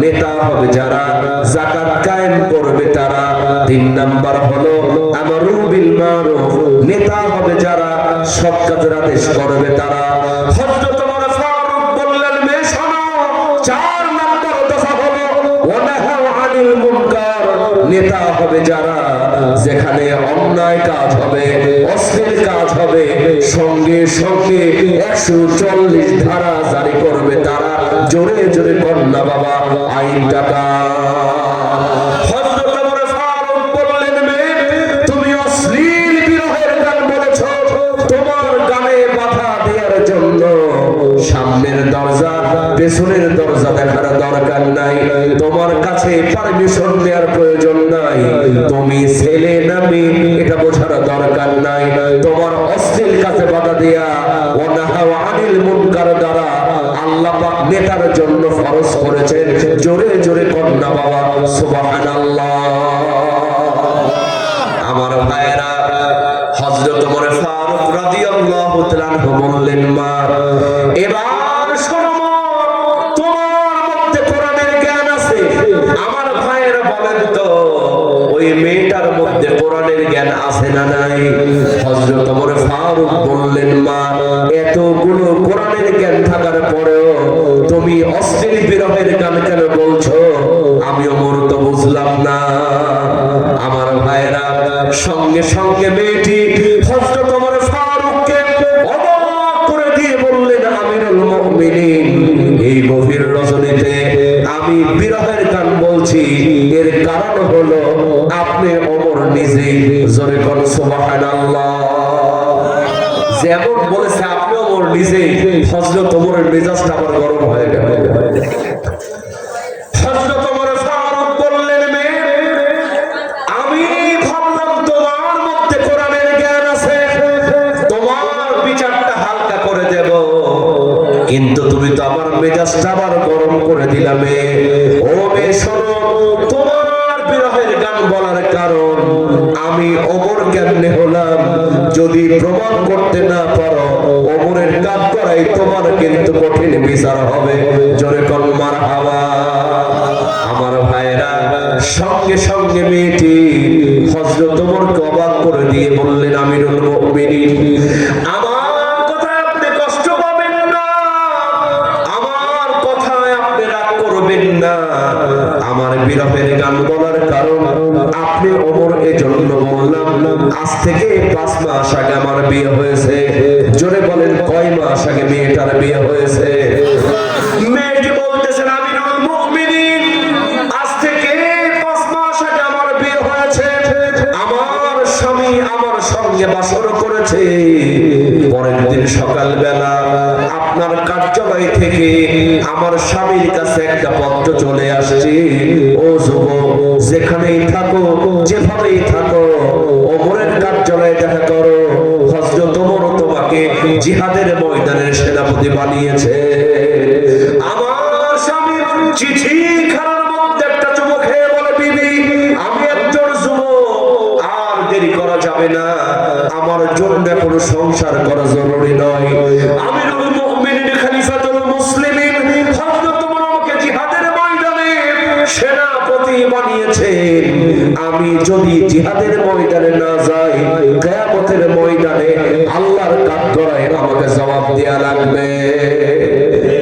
নেতা হবে যারা, যাকাত কায়েম করবে তারা। 3 নম্বর হলো আমরু বিল মারুফ, নেতা হবে যারা, সৎ কাজের আদেশ করবে তারা। হযরত ওমর ফারুক বললেন, মেয়ে শোনো, 4 নম্বর দফা হলো ওয়া নাহাউ আনিল মুনকার, নেতা হবে যারা, যেখানে অন্যায় কাজ হবে, অশ্লীল কাজ হবে, সঙ্গে সঙ্গে 140 ধারা জারি করবে তারা। জোরে জোরে কন্যা বাবা আইনটা। হযরত ওমর ফারুক বললেন, মেয়ে তুমি অশ্লীল বিরহের গান বলেছো, তোমার গানে বাধা দেওয়ার ওয়া নাহা আনিল মুনকার দ্বারা আল্লাহ পাক নেতার জন্য ফরজ করেছেন। জোরে জোরে কন্যা বাবা সুবহানাল্লাহ। আমার ভাইরা, হযরত ওমর ফারুক রাদিয়াল্লাহু তাআলা আনহু বললেন, মা এবার শোনো, তোমার মধ্যে কোরআনের জ্ঞান আছে। আমার ভাইরা বলেন তো, ওই মেয়েটার মধ্যে কোরআনের জ্ঞান আছে না নাই? হযরত ওমর ফারুক বললেন, মা এতগুলো কোরআনের জ্ঞান থাকার পরেও তুমি অশ্লীল বিরহের গান কেন বলছো? আমি ওমর তো বুঝলাম না। আমার ভাইরা, সঙ্গে সঙ্গে মেয়েটি হযরত ওমর ফারুককে অবাক করে দিয়ে বললেন, আমিরুল মুমিনিন, এই গভীর রজনীতে আমি বিরহের গান বলছি, এর কারণ হলো আপনি ওমর নিজেই। জোরে কোন সুবহানাল্লাহ। যেমন বলেছে আপনি ওমর নিজেই, হযরত ওমরের মেজাজটা আবার গরম হয়ে গেল। হযরত ওমর ফারুক বললেন, মেয়ে আমি ভাবলাম তোমার মধ্যে কোরআনের জ্ঞান আছে, তোমার বিচারটা হালকা করে দেব, কিন্তু তুমি তো আমার মেজাজটা আবার গরম করে দিলা। মেয়ে, ও মেয়ে শোনো, তোমার বিরহের গান বলার কারণ আমি ওমর কেমনে হলাম যদি প্রমাণ করতে না পারো, ওমরের কাজ করাই তোমার কিন্তু কঠিন বিচার হবে। জোরে কোন মারহাবা। আমার ভাইরা, সঙ্গে সঙ্গে মেয়েটি হযরত ওমরকে অবাক করে দিয়ে বললেন, আমিরুল মুমিনিন, আমার কথায় আপনি কষ্ট পাবেন না, আমার কথায় আপনি রাগ করবেন না। আমার বিরহের গান বলার কারণ আপনি ওমর, এজন্য বললাম আজ থেকে 5 মাস আগে আমার বিয়ে হয়েছে। জোরে বলেন, কয় মাস আগে মেয়েটার বিয়ে হয়েছে? মেয়েটি বলতেছেন, আমিরুল মুমিনিন, আজ থেকে 5 মাস আগে আমার বিয়ে হয়েছে। আমার স্বামী আমার সঙ্গে বাসর করেছে। পরের দিন সকালবেলা আপনার কার্যালয় থেকে আমার স্বামীর কাছে একটা পত্র চলে আসছে, ও যুবক, যেখানেই থাকো, যেভাবেই থাকো, ওমরের কার্যালয়ে দেখা করো। হযরত ওমর তোমাকে জিহাদের ময়দানের সেনাপতি বানিয়েছে। আমার স্বামী চিঠি খানার মধ্যে একটা চুমু খেয়ে বলে, বিবি, আমি একজন যুবক, আর দেরি করা যাবে না, আমার জন্য কোনো সংসার করা জরুরি নয়। আমিরুল মুমিনিন খলিফাতুল মুসলিমিন হযরত ওমর আমাকে জিহাদের ময়দানে সেনাপতি বানিয়েছে। আমি যদি জিহাদের ময়দানে না যাই, কিয়ামতের ময়দানে আল্লাহর কাঠগড়ায় আমাকে জবাব দেয়া লাগবে।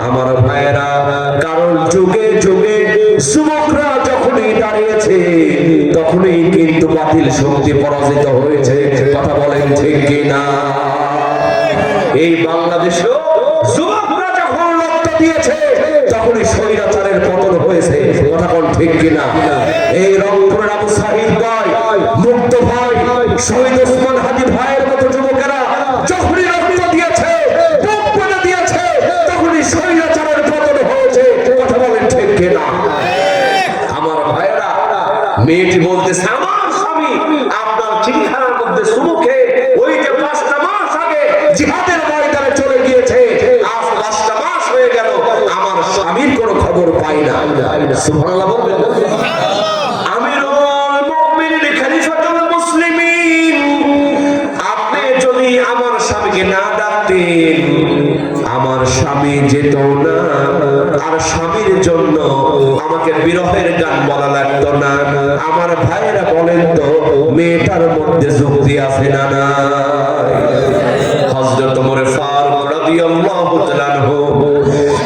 আমার ভাইরা, কারণ যুগে যুগে যুবকরা যখনই দাঁড়িয়েছে, তখনই কিন্তু বাতিল শক্তি পরাজিত হয়েছে। কথা বলেন ঠিক কিনা? এই বাংলাদেশেও যুবকরা যখন রক্ত দিয়েছে, তখনই স্বৈরাচারের পতন হয়েছে। কথা বল ঠিক কিনা? এই রংপুরের আবু সাঈদ ভাই, মুক্ত ভাই, শহীদ ওসমান হাদি ভাইয়ের মতো যুবকেরা যখনই রক্ত দিয়েছে, বুক পেতে দিয়েছে, তখনই স্বৈরাচারের পতন হয়েছে। কথা বলেন ঠিক কিনা? আমার ভাইরা, মেয়েটি বলতেছে, আমার স্বামী আপনার চিঠিখানার মধ্যে চুমু খেয়ে ওই যে 5টা মাস আগে জিহাদের ময়দানে চলে গিয়েছে, আজ 5টা মাস হয়ে গেল, আমার স্বামীর কোনো খবর পাই না। সুবহানাল্লাহ বলবেন। আমিরুল মুমিনিন খলিফাতুল মুসলিমিন, আপনি যদি আমার স্বামীকে না ডাকতেন, আমার স্বামী যেত না, আর স্বামীর জন্য আমাকে বিরহের গান বলা লাগতো না। আমার ভাইরা বলেন তো, মেয়েটার মধ্যে যুক্তি আছে না? না। হযরত ওমর ফারুক রাদিয়াল্লাহু তাআলা আনহু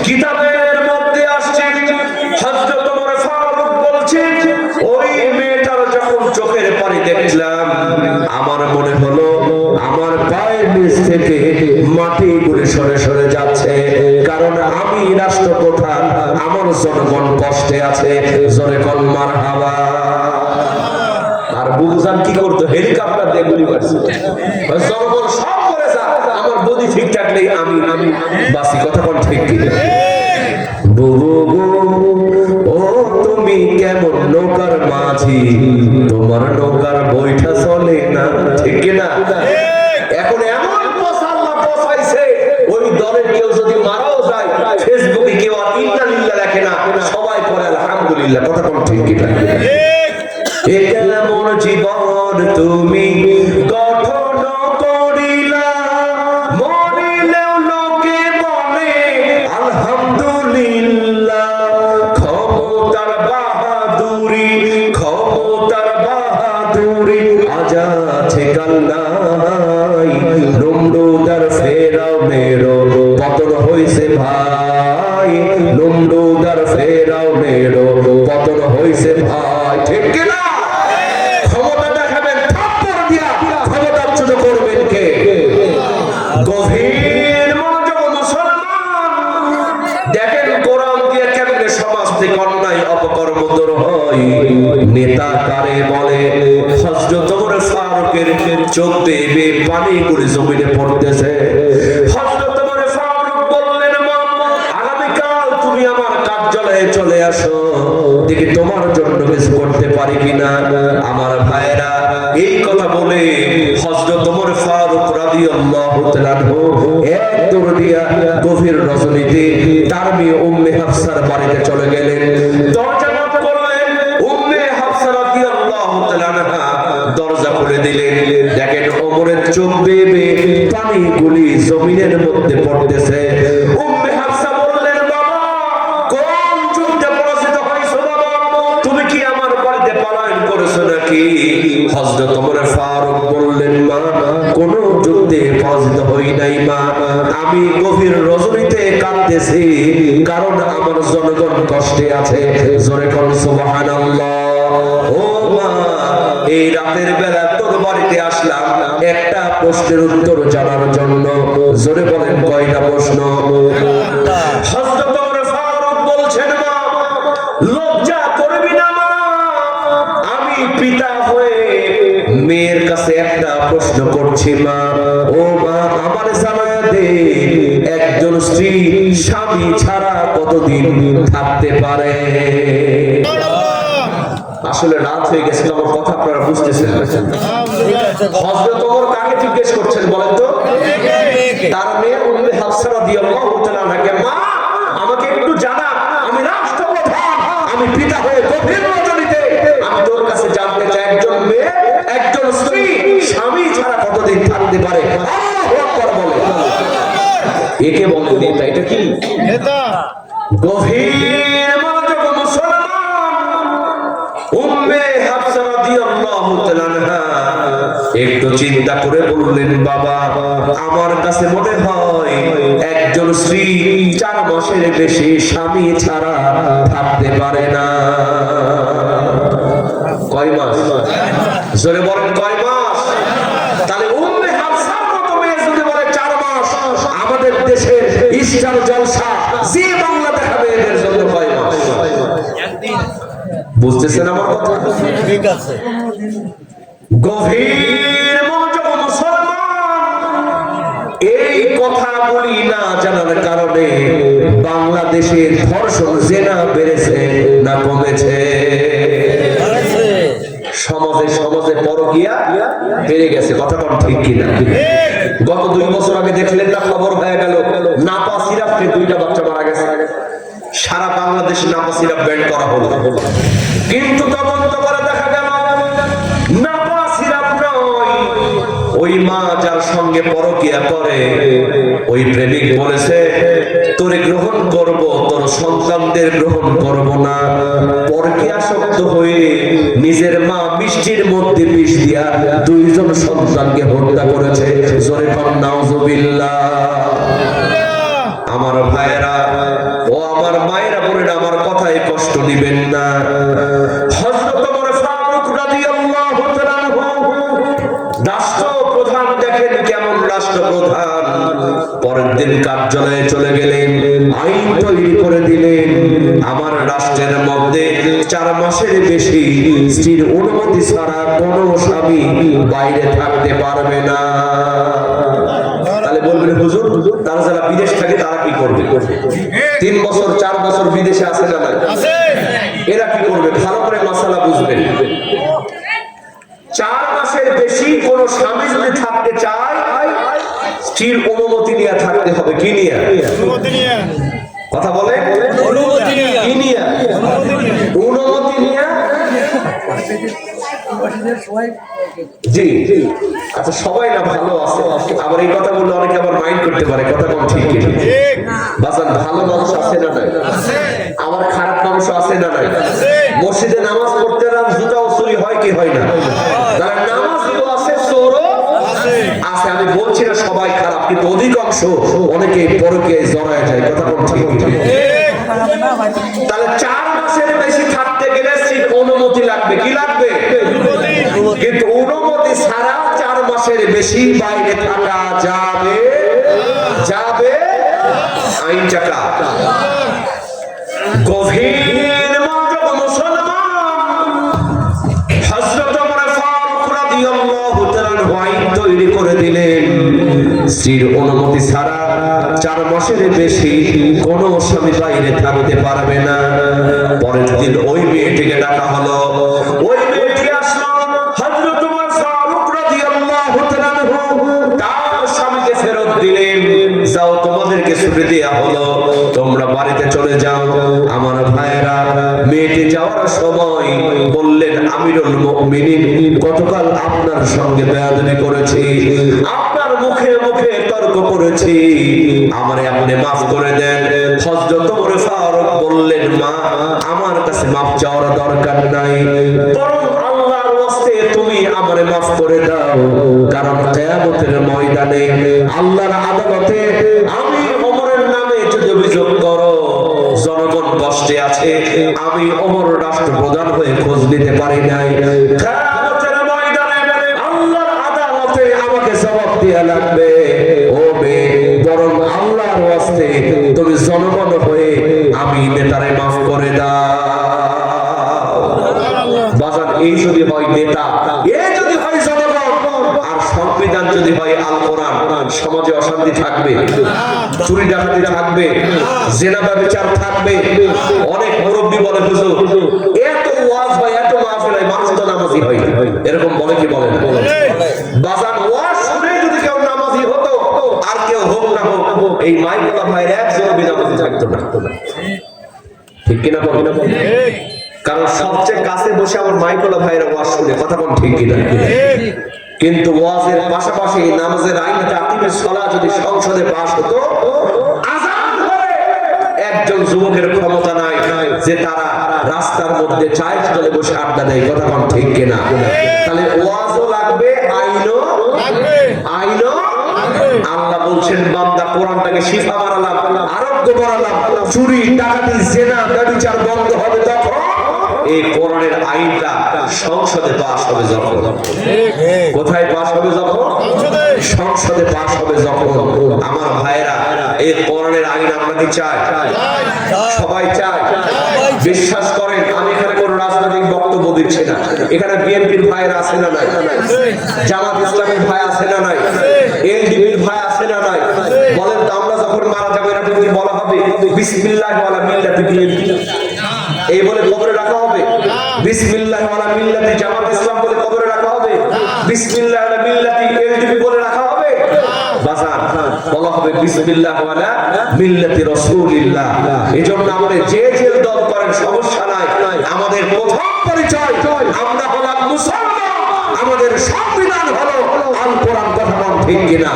কিতাবের মধ্যে আসছে, হযরত ওমর ফারুক বলছেন, ওই মেয়েটার যখন চোখের পানি দেখলাম, আমার মনে হলো আমার পায়ের নিচ থেকে মাটি গুলি সরে সরে যাচ্ছে। কারণ আমি রাষ্ট্রপ্রধান, আমার জনগণ কষ্টে আছে। জোরে কোন মারহাবা। আর বুঝান কি করতো? হেলিকপ্টার দিয়ে গুলি করছে। জনগণ সব করে যা, আমার বডি ঠিক থাকলেই আমি বাসি। কথা কোন ঠিক কি? বুবু ও তুমি কেমন নৌকার মাঝি, তোমার নৌকার বইটা চলে না। ঠিক না? এখন এমন পয়সা আল্লাহ পয়সাইছে, বছরে কেউ যদি মারাও যায়, ফেসবুকে কেউ আর ইন্না লিল্লাহ লেখে না, সবাই পড়ে আলহামদুলিল্লাহ। কথা কোন ঠিক কি না? এ কেমন জীবন তুমি গঠন করিলা, মরিলেও লোকে বলে আলহামদুলিল্লাহ। ক্ষমতার বাহাদুরি, ক্ষমতার বাহাদুরি আজ আছে কাল নাই। নমরুদার ফেরাউনেরও পতন হইছে ভাই, নমরুদার ফেরাউনেরও পতন হইছে ভাই। ঠিক কি না? ক্ষমতা দেখাবেন থাপ্পড় দিয়া, ক্ষমতাচ্যুত করবেন কে? গভীর মনোযোগ মুসলমান, দেখেন কোরআন দিয়ে কেমনে সমাজ থেকে অন্যায় অপকর্ম দূর হয়। নেতা কারে বলে? হযরত ওমর ফারুকের চোখ বেয়ে পানি করে জমিনে পড়তেছে। হযরত ওমর ফারুক বললেন, মা আগামীকাল তুমি আমার কার্যালয়ে চলে আসো, দেখি তোমার জন্য কিছু করতে পারি কিনা। আমার ভাইরা, এই কথা বলে হযরত ওমর ফারুক রাদিয়াল্লাহু তাআলা এক দৌড় দিয়া গভীর রজনীতে তার মেয়ে উম্মে হাফসার বাড়িতে চলে গেলেন। দরজা knock করলেন, উম্মে হাফসা রাদিয়াল্লাহু তাআলা দরজা খুলে দিলেন। দেখেন ওমরের চোখ বেয়ে পানিগুলি জমিনের মধ্যে পড়তেছে। উম্মে হাফসা বললেন, বাবা কোন যুদ্ধে পরাজিত হইছো বাবা? তুমি কি আমার বাড়িতে পলায়ন করেছো নাকি? হযরত ওমর ফারুক বললেন, মা কোন যুদ্ধে পরাজিত হই নাই মা, আমি গভীর রজনীতে কাঁদতেছি, কারণ আমার জনগণ কষ্টে আছে। জোরে কোন সুবহানাল্লাহ। ও মা, এই রাতের বেলা তোর বাড়িতে আসলাম একটা প্রশ্নের উত্তর জানার জন্য। জোরে বলেন কয়টা প্রশ্ন? হযরত ওমর ফারুক বলছেন, মা লজ্জা করবি না মা, আমি পিতা হয়ে মেয়ের কাছে একটা প্রশ্ন করছি মা। ও মা, আমার জানায়া দে, একজন স্ত্রী স্বামী ছাড়া কতদিন থাকতে পারে? আসলে রাত হয়ে গেছে, আমার কথা আপনারা বুঝতেছেন। হযরত ওমর কাকে জিজ্ঞেস করছেন বলেন তো? তার মেয়ে উম্মে হাফসা রাদিয়াল্লাহু তাআলা আনহাকে, মা আমাকে একটু জানা, আমি রাষ্ট্রপ্রধান, আমি পিতা হয়ে গভীর রজনীতে আমি তোর কাছে জানতে চাই, একজন মেয়ে একজন স্ত্রী স্বামী ছাড়া কতদিন থাকতে পারে? আল্লাহু আকবার বলে। একে বলে নেতা। এটা কি নেতা? গভীর মনোযোগ মুসলমান, উম্মে হাফসা রাদিয়াল্লাহু তাআলা আনহা একটু চিন্তা করে বললেন, বাবা আমার কাছে মনে হয় একজন স্ত্রী 4 মাসের বেশি স্বামী ছাড়া থাকতে পারে না। কয় মাস? জোরে বলেন কয় মাস? তাহলে উম্মে হাফসার মতো মেয়ে যদি বলে 4 মাস, আমাদের দেশের ইস্টার জলসা জি বাংলা দেখাবে এদের জন্য কয় মাস? বুঝতেছেন আমার কথা? ঠিক আছে। গভীর মনোযোগ মুসলমান, এই কথা বলি না জানার কারণে বাংলাদেশের ধর্ষণ জেনা বেড়েছে না কমেছে? সমাজে সমাজে পরকীয়া বেড়ে গেছে। কথা কোন ঠিক কিনা? গত 2 বছর আগে দেখলেন না, খবর হয়ে গেল নাপা সিরাপে 2টা বাচ্চা মারা গেছে। সারা বাংলাদেশ নাপা সিরাপ ব্যান করা হলো, কিন্তু তদন্ত করে দেখা গেল নাপা সিরাপ নয়, ওই মা যার সঙ্গে পরকীয়া করে ওই প্রেমিক বলেছে, তোরে গ্রহণ করব, তোর সন্তানদের গ্রহণ করব না। পরকীয়াসক্ত হয়ে নিজের মা মিষ্টির মধ্যে বিষ দিয়া 2 জন সন্তানকে হত্যা করেছে। জোরে বল নাউজুবিল্লাহ। আমার ভাইরা ও আমার মায়েরা বলেন, আমার কথায় কষ্ট দিবেন না। হযরত ওমর ফারুক রাদিয়াল্লাহু তাআলা রাষ্ট্রপ্রধান, দেখেন কেমন রাষ্ট্রপ্রধান, পরের দিন কার্যালয়ে চলে গেলেন, আইন তৈরি করে দিলেন, আমার রাষ্ট্রের মধ্যে 4 মাসের বেশি স্ত্রীর অনুমতি ছাড়া কোনো স্বামী বাইরে থাকতে পারবে না। তাহলে বলবেন হুজুর, তারা যারা বিদেশ থাকে তারা কি করবে? 3 বছর 4 বছর বিদেশে আছে না নাই? এরা কি করবে? ভালো করে মাসালা বুঝবেন। 4 মাসের বেশি কোন স্বামী যদি থাকতে চায় স্ত্রীর অনুমতি নিয়ে থাকতে হবে। কি নিয়ে? কথা বলে কি নিয়ে? অনুমতি নিয়ে। জি আচ্ছা, সবাই না ভালো আছে, আবার এই কথা বললে অনেকে আবার মাইন্ড করতে পারে, কথা কম ঠিক কি? বাজান ভালো মানুষ আছে না নাই? আমার খারাপ মানুষ আছে না নাই? মসজিদে নামাজ পড়তে রাত জুতাও চুরি হয় কি হয় না? তারা নামাজ আছে, চোরও আছে। আমি বলছি না সবাই খারাপ, কিন্তু অধিকাংশ অনেকে পরকে জড়ায় যায়, কথা কম ঠিক কি? তাহলে 4 মাসের বেশি থাকতে গেলে অনুমতি লাগবে। কি লাগবে? কিন্তু অনুমতি ছাড়া 4 মাসের বেশি বাইরে থাকা যাবে যাবে আইন চাকা। গভীর মনোযোগ মুসলমান, হযরত ওমর ফারুক রাদিয়াল্লাহু তাআলা আইন তৈরি করে দিলেন, স্ত্রীর অনুমতি ছাড়া 4 মাসের বেশি কোন স্বামী বাইরে থাকতে পারবে না। পরের দিন ওই মেয়েটিকে ডাকা হলো, ওই মেয়েটি আসলো, হযরত ওমর ফারুক রাদিয়াল্লাহু তাআলা তার স্বামীকে ফেরত দিলেন, যাও তোমাদেরকে ছুটি দেয়া হলো, তোমরা বাড়িতে চলে যাও। আমার ভাইরা, মেয়েটি যাওয়ার সময় বললেন, আমিরুল মুমিনিন, গতকাল আপনার সঙ্গে বেয়াদবি করেছি, আপনার মুখে মুখে তর্ক করেছি, আমারে আপনি মাফ করে দেন। হযরত ওমর ফারুক বললেন, মা, আমার কাছে মাফ চাওয়ার দরকার নাই, বরং আল্লাহর ওয়াস্তে তুমি আমারে মাফ করে দাও, কারণ কিয়ামতের ময়দানে আল্লাহর আদালতে আমি ওমরের নামে যদি অভিযোগ করো, জনগণ কষ্টে আছে, আমি ওমর রাষ্ট্রপ্রধান হয়ে খোঁজ নিতে পারি নাই, কিয়ামতের ময়দানে আল্লাহর আদালতে আমাকে জবাব দেয়া লাগবে। ও মেয়ে, বরং আল্লাহর ওয়াস্তে তুমি জনগণ হয়ে আমি নেতারে মাফ করে দাও। বাজার এই যদি হয় নেতা, এই যদি হয় জনগণ, আর সংবিধান যদি হয় আল কোরআন, সমাজে অশান্তি থাকবে, চুরি ডাকাতি থাকবে, জেনা ব্যভিচার থাকবে। অনেক মুরব্বী বলে, হুজুর এত ওয়াজ হয়, এত মাহফিল হয়, মানুষ তো নামাজি হয় না, এরকম বলে কি বলে না? বাজার ওয়াজ শুনে যদি কেউ নামাজি হতো, আর কেউ হোক না হোক, এই মাইকলা ভাইয়ের একজন বেনামাজি থাকতো না। ঠিক কিনা বলেন? কারণ সবচেয়ে কাছে বসে আমার মাইকলা ভাইয়ের ওয়াজ শুনে, কথা কোন ঠিক কিনা? কিন্তু ওয়াজের পাশাপাশি নামাজের আইন তাকিমের সালাত যদি সংসদে পাস হতো, আযান করে একজন যুবকের ক্ষমতা নাই যে তারা রাস্তার মধ্যে চায়ের স্টলে বসে আড্ডা দেয়, কথা কোন ঠিক কিনা? তাহলে ওয়াজও লাগবে, আইনও লাগবে, আইনও। আল্লাহ বলছেন, বান্দা কোরআনটাকে শিফা বানালাম, আরোগ্য বানালাম, চুরি ডাকাতি জেনা ব্যভিচার বন্ধ হবে তখন এই কোরআনের আইনটা সংসদে পাস হবে যখন। কোথায় পাস হবে? যখন সংসদে পাস হবে যখন। আমার ভাইরা, এই কোরআনের আইন আমরা কি চাই? সবাই চাই। বিশ্বাস করেন, আমি এখানে কোন রাজনৈতিক বক্তব্য দিচ্ছি না, এখানে বিএনপির ভাইরা আছে না নাই? জামাত ইসলামের ভাই আছে না নাই? এলডিপির ভাই আছে না নাই? বলেন তো, আমরা যখন মারা যাবো এটা কি বলা হবে বিসমিল্লাহ ওয়ালা মিল্লাতি বিএনপি এই বলে কবরে রাখা হবে? বিসমিল্লাহ ওয়ালা মিল্লাতি জামাত ইসলাম বলে কবরে রাখা হবে? বিসমিল্লাহ ওয়ালা মিল্লাতি এলডিপি বলে রাখা হবে? বাজার বলা হবে বিসমিল্লাহ ওয়ালা মিল্লাতি রাসূলিল্লাহ। এজন্য আমাদের যে যে দল করেন সমস্যা নাই, আমাদের প্রথম পরিচয় আমরা হলাম মুসলমান, আমাদের সংবিধান হলো আল কোরআন, কথা বল ঠিক কিনা?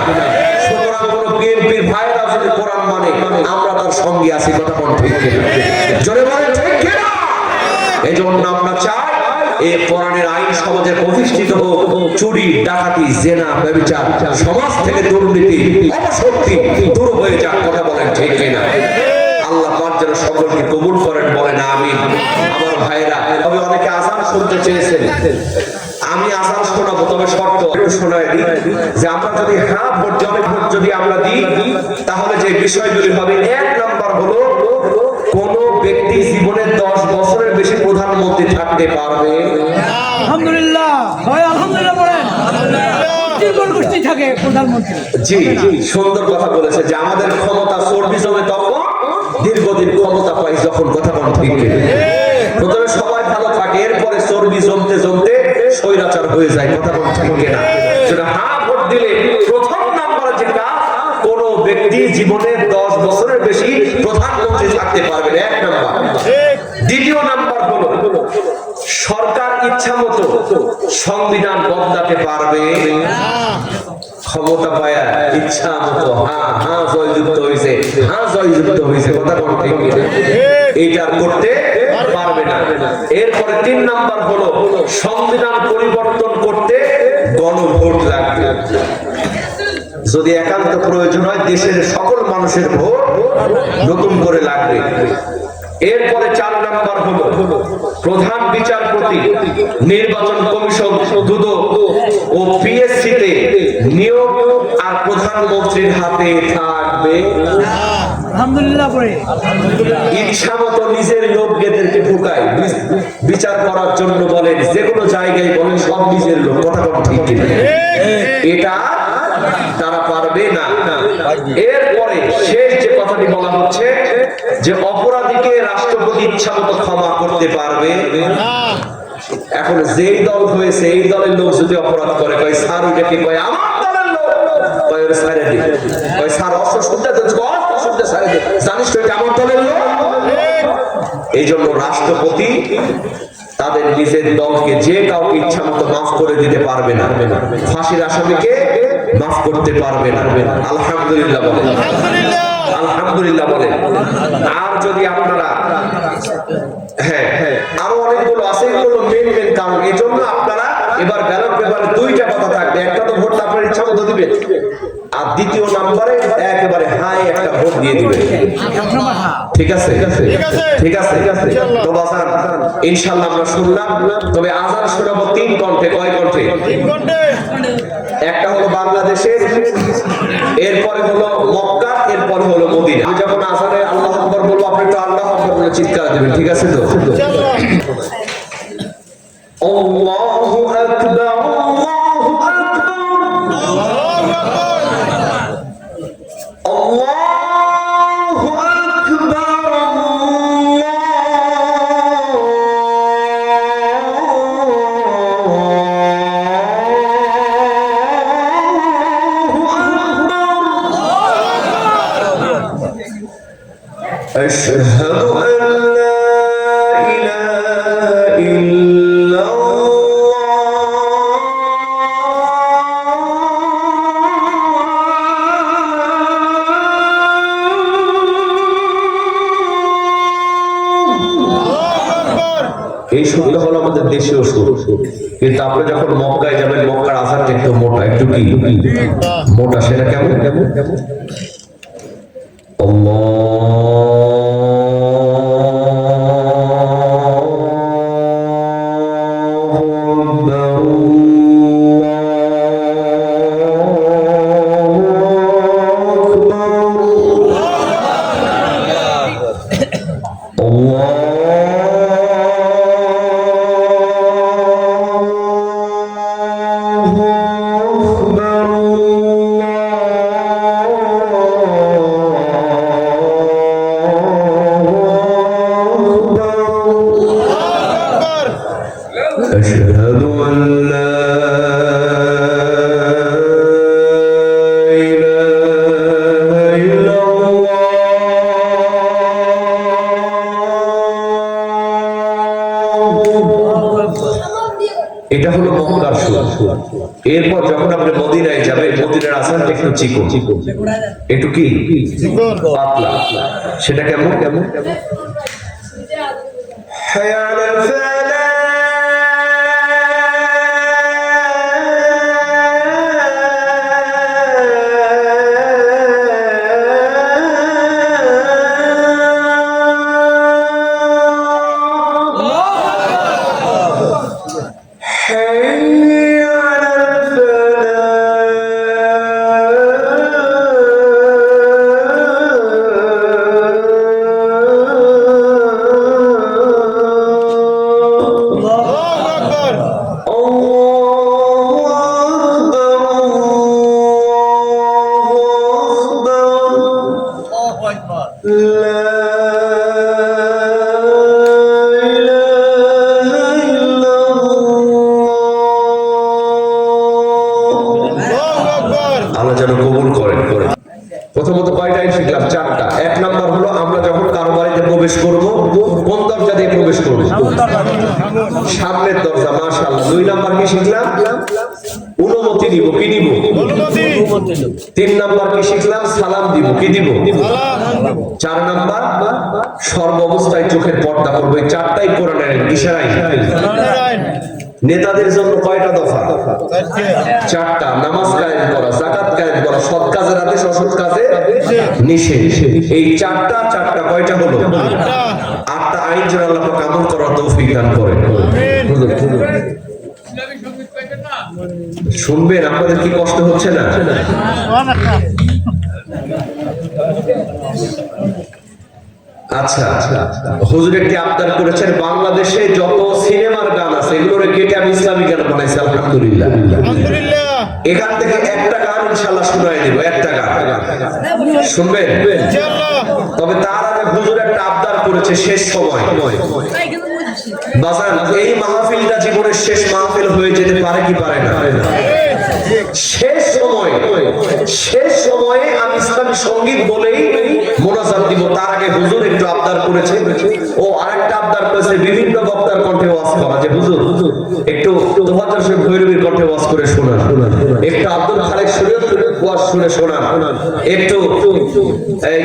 সুতরাং কোন বিএনপির ভাইরা যদি কোরআন মানে, আমরা তার সঙ্গে আছি, কথা বল ঠিক কিনা? জোরে বলেন ঠিক কিনা? এজন্য আমরা চাই এই কোরআনের আইন সমাজে প্রতিষ্ঠিত হোক, চুরি ডাকাতি জেনা ব্যভিচার সমাজ থেকে দুর্নীতি অপশক্তি দূর হয়ে যাক, কথা বলেন ঠিক কিনা? আল্লাহ পাক যেন সকলকে কবুল করেন, বলেন আমিন। আমার ভাইরা, তবে অনেকে আযান শুনতে চেয়েছেন, আমি আযান শোনাবো, তবে শর্ত একটু শোনাই দিই যে আমরা যদি হ্যাঁ ভোট যদি আমরা দিই, তাহলে যে বিষয়গুলি হবে, 1 নাম্বার হলো কোন ব্যক্তি জীবনে 10 বছরের বেশি প্রধানমন্ত্রী থাকতে পারবে। আলহামদুলিল্লাহ, হয় আলহামদুলিল্লাহ বলেন। গোষ্ঠী থাকে প্রধানমন্ত্রী। জি, সুন্দর কথা বলেছে যে আমাদের ক্ষমতা চর্বি জমে তখন, দীর্ঘদিন ক্ষমতা পাই যখন, কথা বল ঠিক কিনা? প্রথমে সবাই ভালো থাকে, এরপরে চর্বি জমতে জমতে স্বৈরাচার হয়ে যায়, কথা বল ঠিক কিনা? সেটা হ্যাঁ ভোট দিলে প্রথম নাম্বার যে কাজ ব্যক্তি জীবনে 10 বছরের বেশি প্রধানমন্ত্রী থাকতে পারবে না, 1 নাম্বার। দ্বিতীয় নাম্বার হলো সরকার ইচ্ছা মতো সংবিধান বদলাতে পারবে ক্ষমতা পায়া ইচ্ছা মতো হ্যাঁ জয়যুক্ত হয়েছে, কথা কোন ঠিক এইটা করতে পারবে না। এরপরে 3 নাম্বার হলো সংবিধান পরিবর্তন করতে গণভোট লাগবে। যদি একান্ত প্রয়োজন হয় দেশের সকল মানুষের ভোট নতুন করে লাগবে। এরপরে 4 নাম্বার হলো প্রধান বিচারপতি নির্বাচন কমিশন দুদক ও পিএসসি তে নিয়োগ আর প্রধানমন্ত্রীর হাতে থাকবে। আলহামদুলিল্লাহ পড়ে ইচ্ছা মতো নিজের লোকদেরকে ঢুকায় বিচার করার জন্য বলেন, যে কোনো জায়গায় বলেন সব নিজের লোক, কথা কথা ঠিক কিনা? এটা তারা পারবে না। এরপরে শেষ যে কথাটি বলা হচ্ছে যে অপরাধীকে রাষ্ট্রপতি ইচ্ছা মতো ক্ষমা করতে পারবে না। এখন যেই দল হয়েছে এই দলের লোক যদি অপরাধ করে, কয় স্যার ওইটাকে কয় আমার দলের লোক, কয় ওর সাইরে দি, কয় স্যার অস্ত্র শুনতে দিচ্ছে, অস্ত্র শুনতে সাইরে দি, জানিস তো এটা আমার দলের লোক। এই জন্য রাষ্ট্রপতি তাদের নিজের দলকে যে কাউকে ইচ্ছা মতো মাফ করে দিতে পারবে না, ফাঁসির আসামিকে মাফ করতে পারবে না। আলহামদুলিল্লাহ বলেন, আলহামদুলিল্লাহ বলেন। আর যদি আপনারা আরো অনেকগুলো আছে, এগুলো মেন কারণ। এই জন্য আপনারা এবার ব্যালট পেপারে 2টা কথা থাকবে, একটা তো ভোট আপনার ইচ্ছা মতো দিবেন, আর দ্বিতীয় নম্বরে একেবারে হাই একটা ভোট দিয়ে দিবেন। ঠিক আছে, ঠিক আছে। তো বাসান ইনশাআল্লাহ আমরা শুনলাম, তবে আজান শোনাবো 3 কণ্ঠে। কয় কণ্ঠে? একটা হলো বাংলাদেশের, এরপরে হলো মক্কা, এরপরে হলো মদিনা। আমি যখন আজানে আল্লাহু আকবার বলবো আপনি একটু আল্লাহু আকবার বলে চিৎকার দিবেন, ঠিক আছে তো? আল্লাহু আকবার, আল্লাহু আকবার, আল্লাহু আকবার। আশহাদু আন লা ইলাহা ইল্লাল্লাহ। এই সুরটা হলো আমাদের দেশীয় সুর, কিন্তু আপনি যখন মক্কায় যাবেন মক্কার আজানটা একটু মোটা, একটু কি মোটা, সেটা কেমন কেমন কেমন? أشهد أن لا إله إلا الله। এটা হলো মক্কার সুর। এরপর যখন আপনি মদিনায় যাবেন, মদিনার আজানটা একটু চিকন, একটু কি পাতলা, সেটা কেমন কেমন? হায়া আলাল ফালাহ। আল্লাহ যেন কবুল করেন। প্রথমত চারটা। এক নাম্বার হলো আমরা যখন কারো বাড়িতে প্রবেশ করব কোন দরজা দিয়ে প্রবেশ করব? সামনের দরজা। মাশাআল্লাহ। দুই নাম্বার কি শিখলাম? অনুমতি দিব। কি দিব? তিন নাম্বার কি শিখলাম? সালাম দিব। কি দিব? চার নাম্বার সর্ব অবস্থায় চোখের পর্দা করবে। চারটাই কোরআনের ইশারায়। নেতাদের জন্য কয়টা দফা? চারটা। নামাজ কায়েম করা, যাকাত কায়েম করা, সৎ কাজের আদেশ, অসৎ কাজে নিষেধ। এই চারটা কয়টা হলো? আটটা আইন যেন আল্লাহ পাক আমল করার তৌফিক দান করেন। শুনবেন? আপনাদের কি কষ্ট হচ্ছে না? আচ্ছা, হুজুর একটি আবদার করেছেন, বাংলাদেশে যত সিনেমার গান আছে এগুলোর কেটে আমি ইসলামিক গান বানাইছি। আলহামদুলিল্লাহ। এখান থেকে একটা গান ইনশাআল্লাহ শোনায় দিব। একটা গান শুনবেন? তবে তার আগে হুজুর একটা আবদার করেছে, শেষ সময় বাজান এই মাহফিলটা জীবনের শেষ মাহফিল হয়ে যেতে পারে কি পারে না? শেষ সময়ে আমি ইসলামী সঙ্গীত বলেই মোনাজাত দিব। তার আগে হুজুর একটু আবদার করেছে, ও আরেকটা আবদার করেছে বিভিন্ন বক্তার কণ্ঠে ওয়াজ করা, যে হুজুর একটু তোফাজ্জল শেখ ভৈরবীর কণ্ঠে ওয়াজ করে শোনান, একটু আব্দুল খালেক শরীয়তের ওয়াজ শুনে শোনান, একটু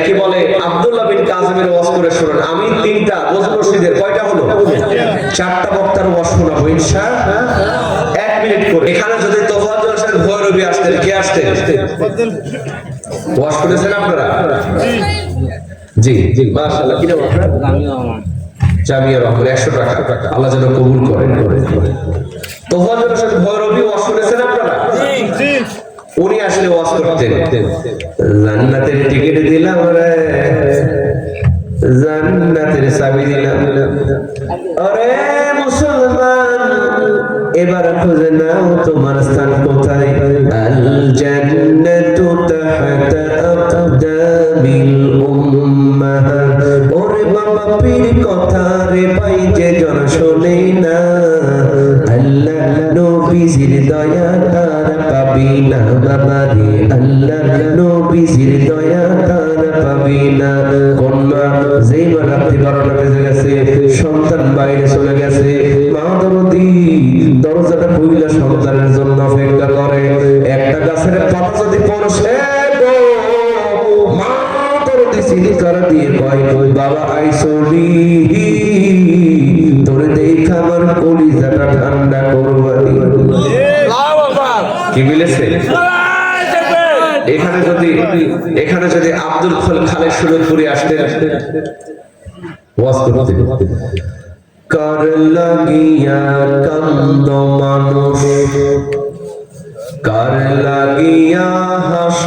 কি বলে আব্দুল্লাহ বিন কাজিমের ওয়াজ করে শোনান। আমি তিনটা বজলুর রশিদের কয়টা হলো? চারটা বক্তার ওয়াজ শোনাবো ইনশাআল্লাহ। 1 মিনিট করে। এখানে যদি তোফাজ্জল শেখ ভৈরবী আসতেন, কে আসতেন? ওয়াজ করেছেন আপনারা? জি জি মাশাআল্লাহ। কি নাম আপনার? জামিয়া রহমান। 100 টাকা। আল্লাহ যেন কবুল করেন। তোফাজ্জল শেখ ভৈরবী ওয়াজ করেছেন আপনারা? জি। উনি আসলে ওয়াজ করতেন, জান্নাতের টিকিট দিলাম রে, জান্নাতের চাবি দিলাম, আরে মুসলমান এবার খুঁজে নাও তোমার স্থান কোথায়। আল জান্নাতু তাহতা আকদামিল উম্মাহাত। ওরে বাবা পীর কথা রে পাই যে জন শোনে না, আল্লাহ নবীজির দয়া তার পাবি না বাবা রে, আল্লাহ নবীজির দয়া তার পাবি না। কন্যা যেই মা রাত্রি 12টা বেজে গেছে, সন্তান বাইরে চলে গেছে, মা দরদি দরজাটা খুইলা সন্তানের জন্য অপেক্ষা করে। একটা গাছের পাতা যদি পড়ছে গো, মা দরদি চিৎকার দিয়ে কয়, বাবা আইসলি তোরে দেখা আমার কলিজাটা ঠান্ডা করবানি। কি বলেছে? এখানে যদি আব্দুল খালেক শরীয়তপুরি আসতেন ওয়াজ করতে, কার লাগিয়া কান্দ মানুষ, কার লাগিয়া হাস,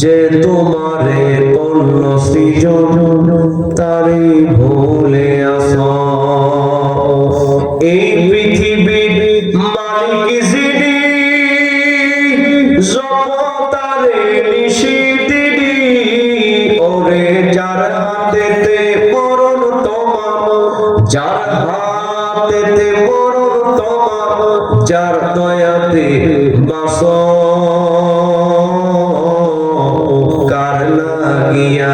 যে তোমারে করল সৃজন তারে ভুলে আস। এই পৃথিবীর মালিক যিনি, জগতারে নিশিদিনী, ওরে যার হাতেতে মরণ তোমার, যার হাতেতে মরণ তোমার, যার দয়াতে বাস, কার লাগিয়া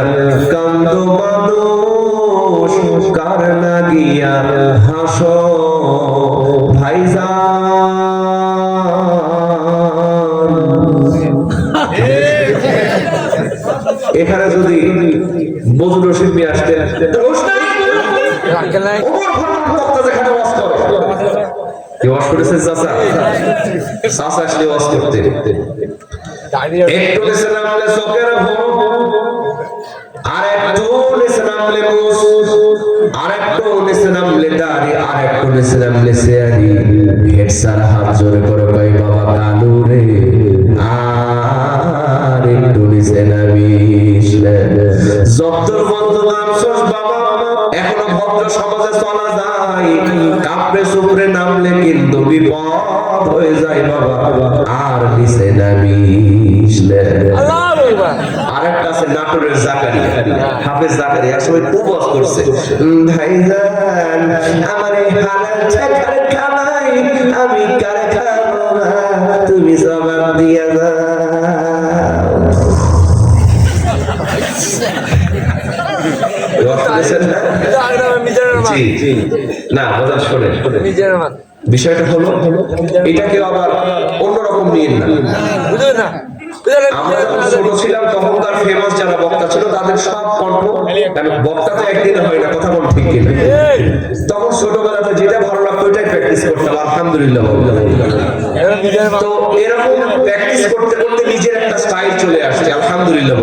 কান্দ মানুষ, কার লাগিয়া হাস ভাইজান। এখানে যদি বজলুর রশিদ মিয়া আসতেন, ওয়াজ করেছেন চাচা, চাচা আসলে ওয়াজ করতেন। একটু নিচে নামলে চোখের ভোর, আর একটু নিচে নামলে মুস, আর একটু নিচে নামলে দাড়ি, আর একটু নিচে নামলে চেয়ারি। হেড সারা হাত জোরে করে কই, বাবা কালু রে আর একটু নিচে নামিস। যতর বন্ধু নামছস বাবা, এখনো ভদ্র সমাজে চলা যায়, কাপড়ে চুপড়ে নামলে কিন্তু বিপদ হয়ে যায় বাবা, আর নিচে নামিস। আরেকটা আছে নাটোরের জাকারিয়া, হাফেজ জাকারিয়া, সবাই খুব ওয়াজ করছে, ভাইজান আমার এই হালাল টাকার কামাই আমি কার খাবো না, তুমি জবাব দিয়ে যাও। জি, জি। না, কথা শোনেন। বিষয়টা হলো এটাকে আবার অন্যরকম নিয়ে না। আমরা যখন ছোট ছিলাম তখনকার ফেমাস যারা বক্তা ছিল তাদের সব কণ্ঠ, কারণ বক্তা তো একদিন হয় না, কথা বল ঠিক কিনা? তখন ছোটবেলাতে যেটা ভালো লাগতো ওইটাই প্র্যাকটিস করতাম, আলহামদুলিল্লাহ। তো এরকম প্র্যাকটিস করতে করতে নিজের একটা স্টাইল চলে আসছে, আলহামদুলিল্লাহ।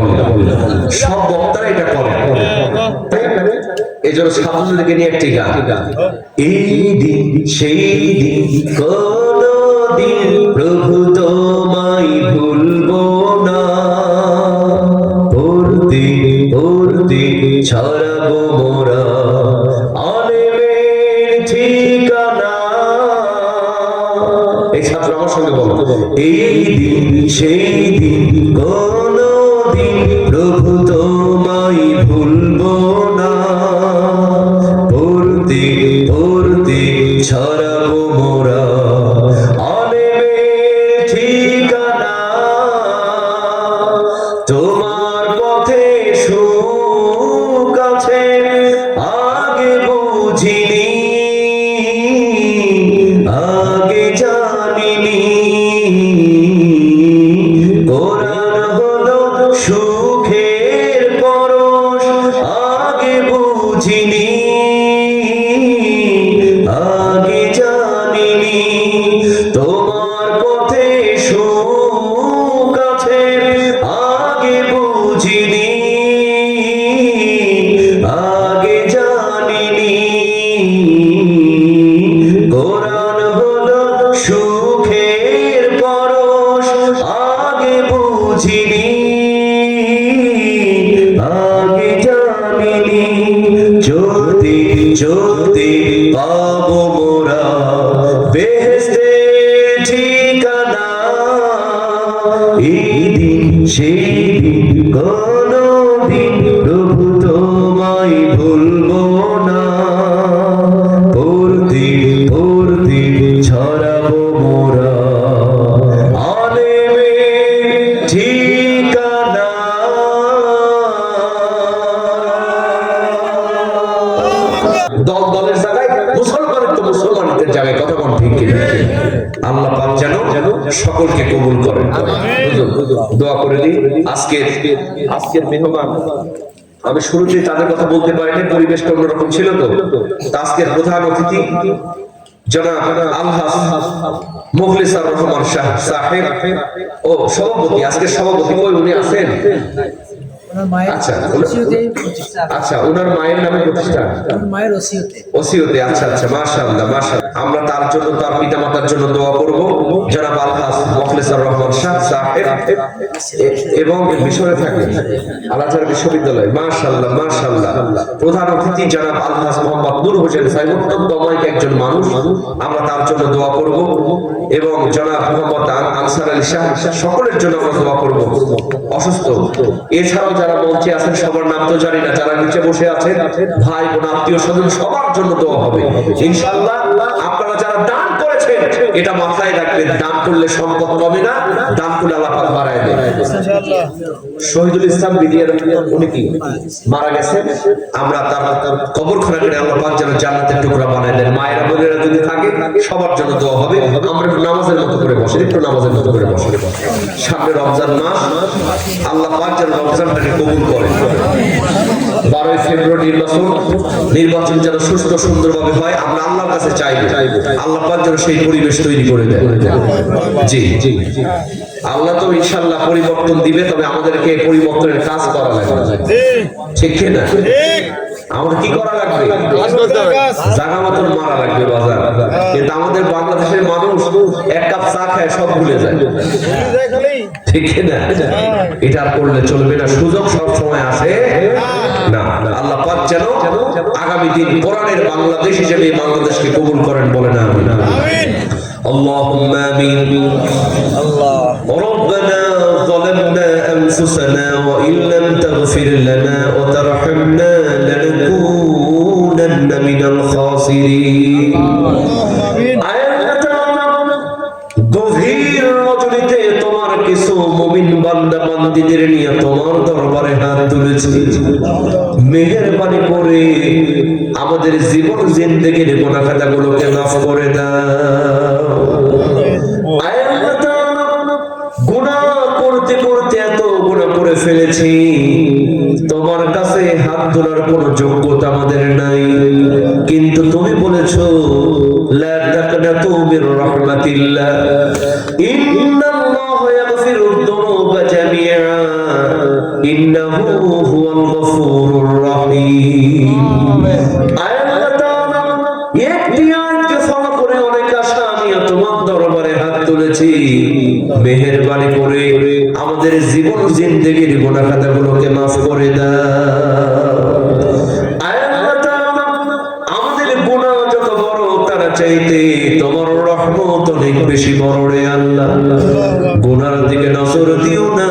সব বক্তারা এটা করে, এই জন্য ছাত্রদেরকে নিয়ে একটি গান, এই দিন সেই দিন কোনো দিন প্রভু তোমায় ভুলবো না, পড়তে পড়তে ছড়াবো মোরা আলেমের ঠিকানা। এই ছাত্র আমার সঙ্গে বলো, এই দিন সেই দিন কোনো দিন প্রভু তোমায় ভুলবো না, পড়তে পড়তে ছড়াবো মোরা আলেমের ঠিকানা। তোমার পথে সুখ আছে আগে বুঝিনি, আগে জানিনি, কোরআন হলো সুখের পরশ আগে বুঝিনি, আগে জানিনি। তোমার পথে সুখ আছে আগে বুঝিনি, আগে জানিনি, কোরআন হলো সুখের পরশ আগে বুঝিনি, আগে জানিনি। চলতে চলতে পাবো মোরা বেহেশতের ঠিকানা, এই দিন সেই দিন কোনো দিন প্রভু তোমায় ভুলবো না, পড়তে পড়তে ছড়াবো মোরা আলেমের ঠিকানা। দল দলের জায়গায়, মুসলমানের তো মুসলমানদের জায়গায়, কথা কোন ঠিক কিনা? আল্লাহ পাক যেন সকলকে কবুল করেন। দোয়া করে দিই। আজকের মেহমান আমি শুরুতে তাদের কথা বলতে পারিনি, পরিবেশটা অন্যরকম ছিল। তো আজকের প্রধান অতিথি জনাব আলহাজ মুখলিসুর রহমান শাহ সাহেব ও সভাপতি, আজকের সভাপতি কই উনি আছেন? আচ্ছা আচ্ছা, ওনার মায়ের নামে প্রতিষ্ঠান, মায়ের ওসিয়তে। আচ্ছা আচ্ছা, মাশাআল্লাহ মাশাআল্লাহ। আমরা তার জন্য, তার পিতা মাতার জন্য দোয়া করব। জনাব আলহাজ মুখলিসুর রহমান শাহ সাহেব এবং মিশরে থাকেন আল আজহার বিশ্ববিদ্যালয়, মাশাআল্লাহ মাশাআল্লাহ। প্রধান অতিথি জনাব আলহাজ মোহাম্মদ নূর হোসেন সাহেব, অত্যন্ত অমায়িক একজন মানুষ, আমরা তার জন্য দোয়া করব। এবং জনাব মোহাম্মদ আনসার আলী শাহ, সকলের জন্য আমরা দোয়া করব। অসুস্থ এছাড়াও যারা মঞ্চে আছেন সবার নাম তো জানি না, যারা নিচে বসে আছেন ভাই বোন আত্মীয় স্বজন সবার জন্য দোয়া হবে ইনশাআল্লাহ। আপনারা যারা দান করেছেন এটা মাথায় রাখবেন, দান করলে সম্পদ কমে না, দান করলে আল্লাহ পাক বাড়ায় দেন ইনশাআল্লাহ। শহীদুল ইসলাম বিডিআর উনি কি মারা গেছেন, আমরা তার কবরখানাকে আল্লাহ পাক যেন জান্নাতের টুকরা বানায় দেন। মায়েরা বোনেরা যদি থাকে সবার জন্য দোয়া হবে। আমরা একটু নামাজের মতো করে বসে, একটু নামাজের মতো করে বসে। সামনে রমজান মাস, আল্লাহ পাক যেন রমজানটাকে কবুল করেন। 12 ফেব্রুয়ারি নির্বাচন যেন সুস্থ সুন্দরভাবে হয়, আমরা আল্লাহর কাছে চাইব আল্লাহ পাক যেন সেই পরিবেশ তৈরি করে দেন। জি জি, আল্লাহ তো ইনশাআল্লাহ পরিবর্তন দিবে, তবে আমাদেরকে পরিবর্তনের কাজ করা লাগবে, ঠিক না? আমাদের কি করা লাগবে? জায়গা মতন মারা লাগবে বাজার। কিন্তু আমাদের বাংলাদেশের মানুষ এক কাপ চা খায় সব ভুলে যায়, ঠিক না? এটা করলে চলবে না, সুযোগ সব সময় আসে না। আল্লাহ পাক যেন আগামী দিন কোরআনের বাংলাদেশ হিসেবে বাংলাদেশকে কবুল করেন, বলে না আমিন। আল্লাহুম্মা আমিন। আল্লাহ রব্বানা যালামনা আনফুসানা ওয়া ইল্লাম তাগফির লানা ওয়া তারহামনা লানাকুনান্না মিনাল খাসিরিন। আমিন। গভীর রজনী কিছু মুমিন বান্দা বান্দীদের নিয়ে তোমার দরবারে হাত তুলেছি, মেহেরবানি করে আমাদের জীবন জিন্দেগির গুনাহ খাতাগুলোকে মাফ করে দাও। আয় আল্লাহ তাআলা, গুনাহ করতে করতে এত গুনাহ করে ফেলেছি, তোমার কাছে হাত তোলার কোনো যোগ্যতা আমাদের নাই, কিন্তু তুমি বলেছো লা তাকনাতু মির রাহমাতিল্লাহ ইন্নাল্লাহা ইয়াগফিরুদ যুনুবা জামিআ ইন্নাহু হুয়াল গফুরুর রহিম। আল্লাহ তাআলা একটি আয়াতকে ফলো করে অনেক আশা নিয়ে তোমার দরবারে হাত তুলেছি, মেহেরবানি করে আমাদের জীবন জিন্দেগির গুনাহ খাতাগুলোকে মাফ করে দাও। আল্লাহ তাআলা, আমাদের গুনাহ যত বড় তার চাইতে তোমার রহমত অনেক বেশি বড় রে আল্লাহ। গুনার দিকে নজর দিও না,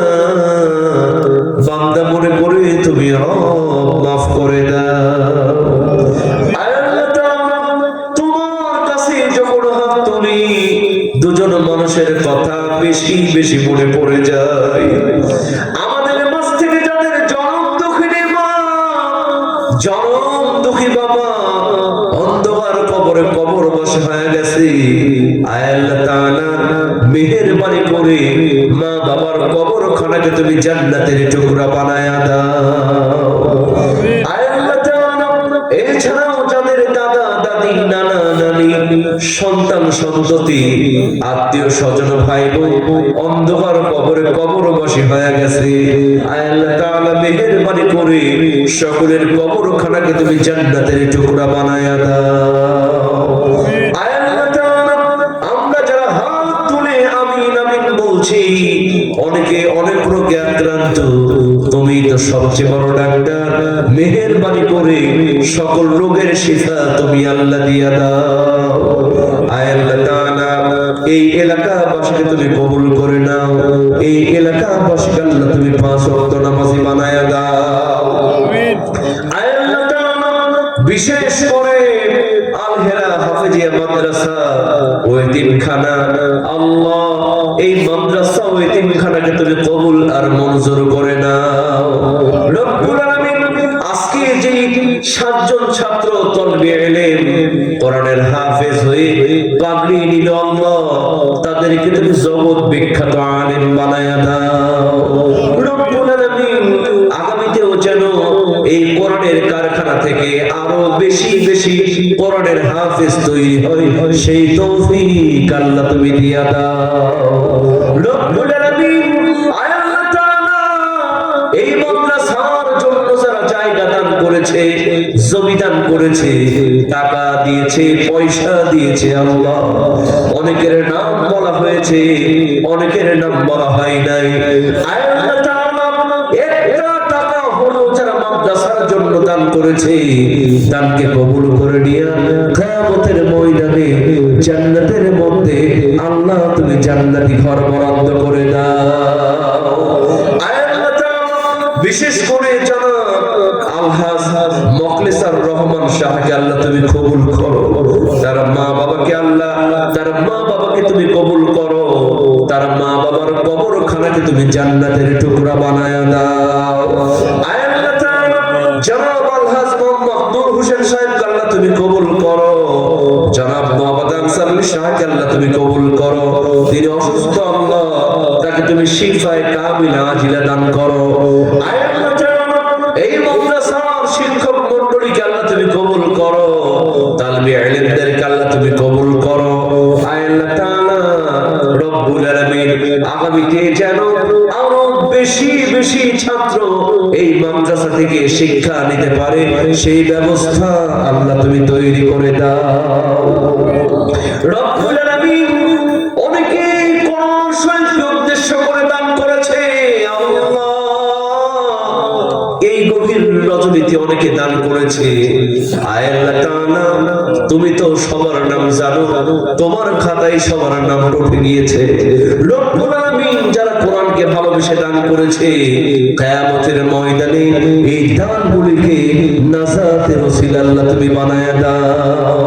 বান্দা মনে করে তুমি রব মাফ করে দাও। আল্লাহ তাআলা, তোমার কাছে যখন হাত তুলি দুজন মানুষের কথা বেশি বেশি মনে পড়ে যায়। আমাদের মাঝ থেকে যাদের জনম দুঃখিনী মা, জনম দুঃখী বাবা অন্ধকার কবরে কবরবাসী হয়ে গেছে, আল্লাহ তাআলা মেহেরবানি করে মা বাবার কবরখানাকে তুমি জান্নাতের টুকরা বানায়া দাও। আল্লাহ তাআলা, এছাড়াও যাদের দাদা দাদি নানা নানি সন্তান সন্ততি আত্মীয় স্বজন ভাই বোন অন্ধকার কবরে কবরবাসী হয়ে গেছে, আল্লাহ তাআলা মেহেরবানি করে সকলের কবরখানাকে তুমি জান্নাতের টুকরা বানায়া দাও। আল্লাহ তাআলা, আমরা যারা হাত তুলে আমিন আমিন বলছি, অনেকে অনেক রোগে আক্রান্ত, তুমি তো সবচেয়ে বড় ডাক্তার, মেহেরবানি করে সকল রোগের শিফা তুমি আল্লাহ দিয়া দাও। আয় আল্লাহ তাআলা, এই এলাকাবাসীকে তুমি কবুল করে নাও, এই এলাকাবাসীকে আল্লাহ তুমি 5 ওয়াক্ত নামাজি বানায়া দাও। আয় আল্লাহ তাআলা, বিশেষ করে আল হেরা হাফেজিয়া মাদ্রাসা ও এতিমখানা, আল্লাহ এই মাদ্রাসা ও এতিমখানাকে তুমি কবুল আর মঞ্জুর করে নাও। রব্বুল আলামিন, আজকে যে 7 জন ছাত্র তলবে ইলম কোরআনের হাফেজ হয়ে পাগড়ি নিল, আল্লাহ তাদেরকে তুমি জগৎ বিখ্যাত আলেম বানায়া দাও। রব্বুল আলামিন, আগামীতেও যেন এই কোরআনের কারখানা থেকে আরো বেশি বেশি কোরআনের হাফেজ তৈরি হয়, সেই তৌফিক আল্লাহ তুমি দিয়া দাও। রব্বুল আলামিন, আল্লাহ তাআলা, এই মাদ্রাসার জন্য যারা জায়গা দান করেছে, জমি দান করেছে, টাকা দিয়েছে, পয়সা দিয়েছে, আল্লাহ অনেকের নাম বলা হয়েছে, অনেকের নাম বলা হয় নাই, আল্লাহ তাআলা একটা টাকা হলো যারা মাদ্রাসার জন্য দান করেছে, দানকে কবুল করে নিয়া কিয়ামতের ময়দানে জান্নাতের মধ্যে আল্লাহ তুমি জান্নাতি ঘর বরাদ্দ করে দাও। আল্লাহ তাআলা, বিশেষ করে যারা আলহাজ মুখলিসার রহমান শাহকে আল্লাহ তুমি কবুল করো, তার মা বাবাকে আল্লাহ তার মা বাবাকে তুমি কবুল করো, তার মা বাবার কবরখানাকে তুমি জান্নাতের টুকরা বানায়া দাও। আল্লাহ তাআলা, জনাব আলহাজ মোহাম্মদ নূর হোসেন সাহেবকে আল্লাহ তুমি কবুল করো, জনাব মোহাম্মদ আনসার আলী শাহকে আল্লাহ তুমি কবুল করো, তিনি অসুস্থ, আল্লাহ তাকে তুমি শিফায়ে কামিলা আজিলা দান করো। আল্লাহ তাআলা, এই মাদ্রাসার শিক্ষক মণ্ডলীকে আল্লাহ তুমি কবুল করো, তালবে ইলমদেরকে আল্লাহ তুমি কবুল করো। আল্লাহ তাআলা, রব্বুল আলামিন, আগামীতে যেন আরো বেশি বেশি ছাত্র এই মাদ্রাসা থেকে শিক্ষা নিতে পারে, সেই ব্যবস্থা আল্লাহ তুমি তৈরি করে দাও। রব্বুল আলামিন, অনেকে কোরআন শরীফকে উদ্দেশ্য করে দান করেছে, আল্লাহ এই গভীর রজনীতে অনেকে দান করেছে, আল্লাহ তাআলা তুমি তো সবার নাম জানো, তোমার খাতায় সবার নাম উঠে গিয়েছে। রব্বুল আলামিন, যারা কোরআনকে ভালোবেসে দান করেছে, কিয়ামতের ময়দানে এই দানগুলিকে নাজাতের ওসিলা আল্লাহ তুমি বানায়া দাও।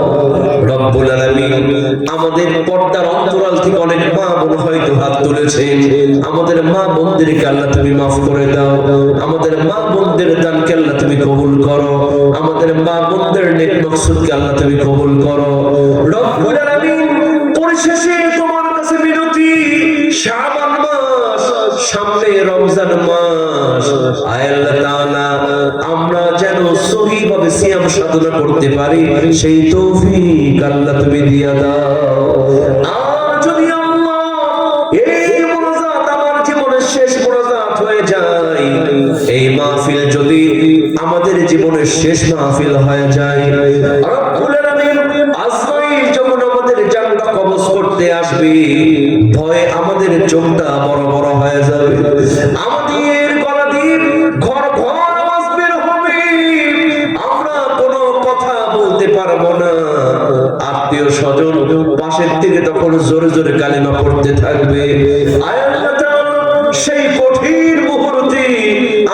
রব্বুল আলামিন, আমাদের পর্দার অন্তরাল থেকে অনেক মা বোন হয়তো হাত তুলেছেন, আমাদের মা বোনদেরকে আল্লাহ তুমি মাফ করে দাও, আমাদের মা বোনদের দানকে আল্লাহ তুমি কবুল করো, আমাদের মা বোনদের নেক মাকসুদকে আল্লাহ তুমি কবুল করো। রব্বুল আলামিন, পরিশেষে তোমার কাছে বিনতি, শাবান মাস, সামনে রমজান মাস, আয় আল্লাহ তাআলা আমরা যেন সহিভাবে সিয়াম সাধনা করতে পারি সেই তৌফিক আল্লাহ তুমি দিয়া দাও। আর যদি আল্লাহ এই মুনাজাত আমার জীবনের শেষ মুনাজাত হয়ে যায়, এই মাহফিল যদি আমাদের জীবনের শেষ মাহফিল হয়ে যায়, রব্বুল আলামিন আজরাইল যখন আমাদের জানটা কবজ করতে আসবে, ভয়ে আমাদের চোখটা বড় বড় হয়ে যাবে, আমাদের গলা দিয়ে ঘর ঘর আওয়াজ বের হবে, আমরা কোনো কথা বলতে পারবো না। আত্মীয় স্বজন পাশের থেকে তখন জোরে জোরে কালিমা পড়তে থাকবে। আয় আল্লাহ তাআলা, সেই কঠিন মুহূর্তে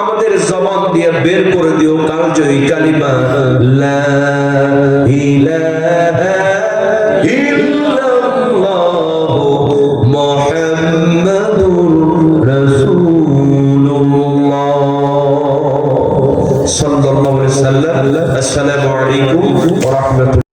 আমাদের জবান দিয়ে বের করে দিও কালজয়ী কালিমা লা ইলাহা ইল্লাল্লাহু মুহাম্মাদুর রাসূলুল্লাহ সাল্লাল্লাহু আলাইহি ওয়াসাল্লাম। আসসালামু আলাইকুম ওয়া রাহমাতুল্লাহ।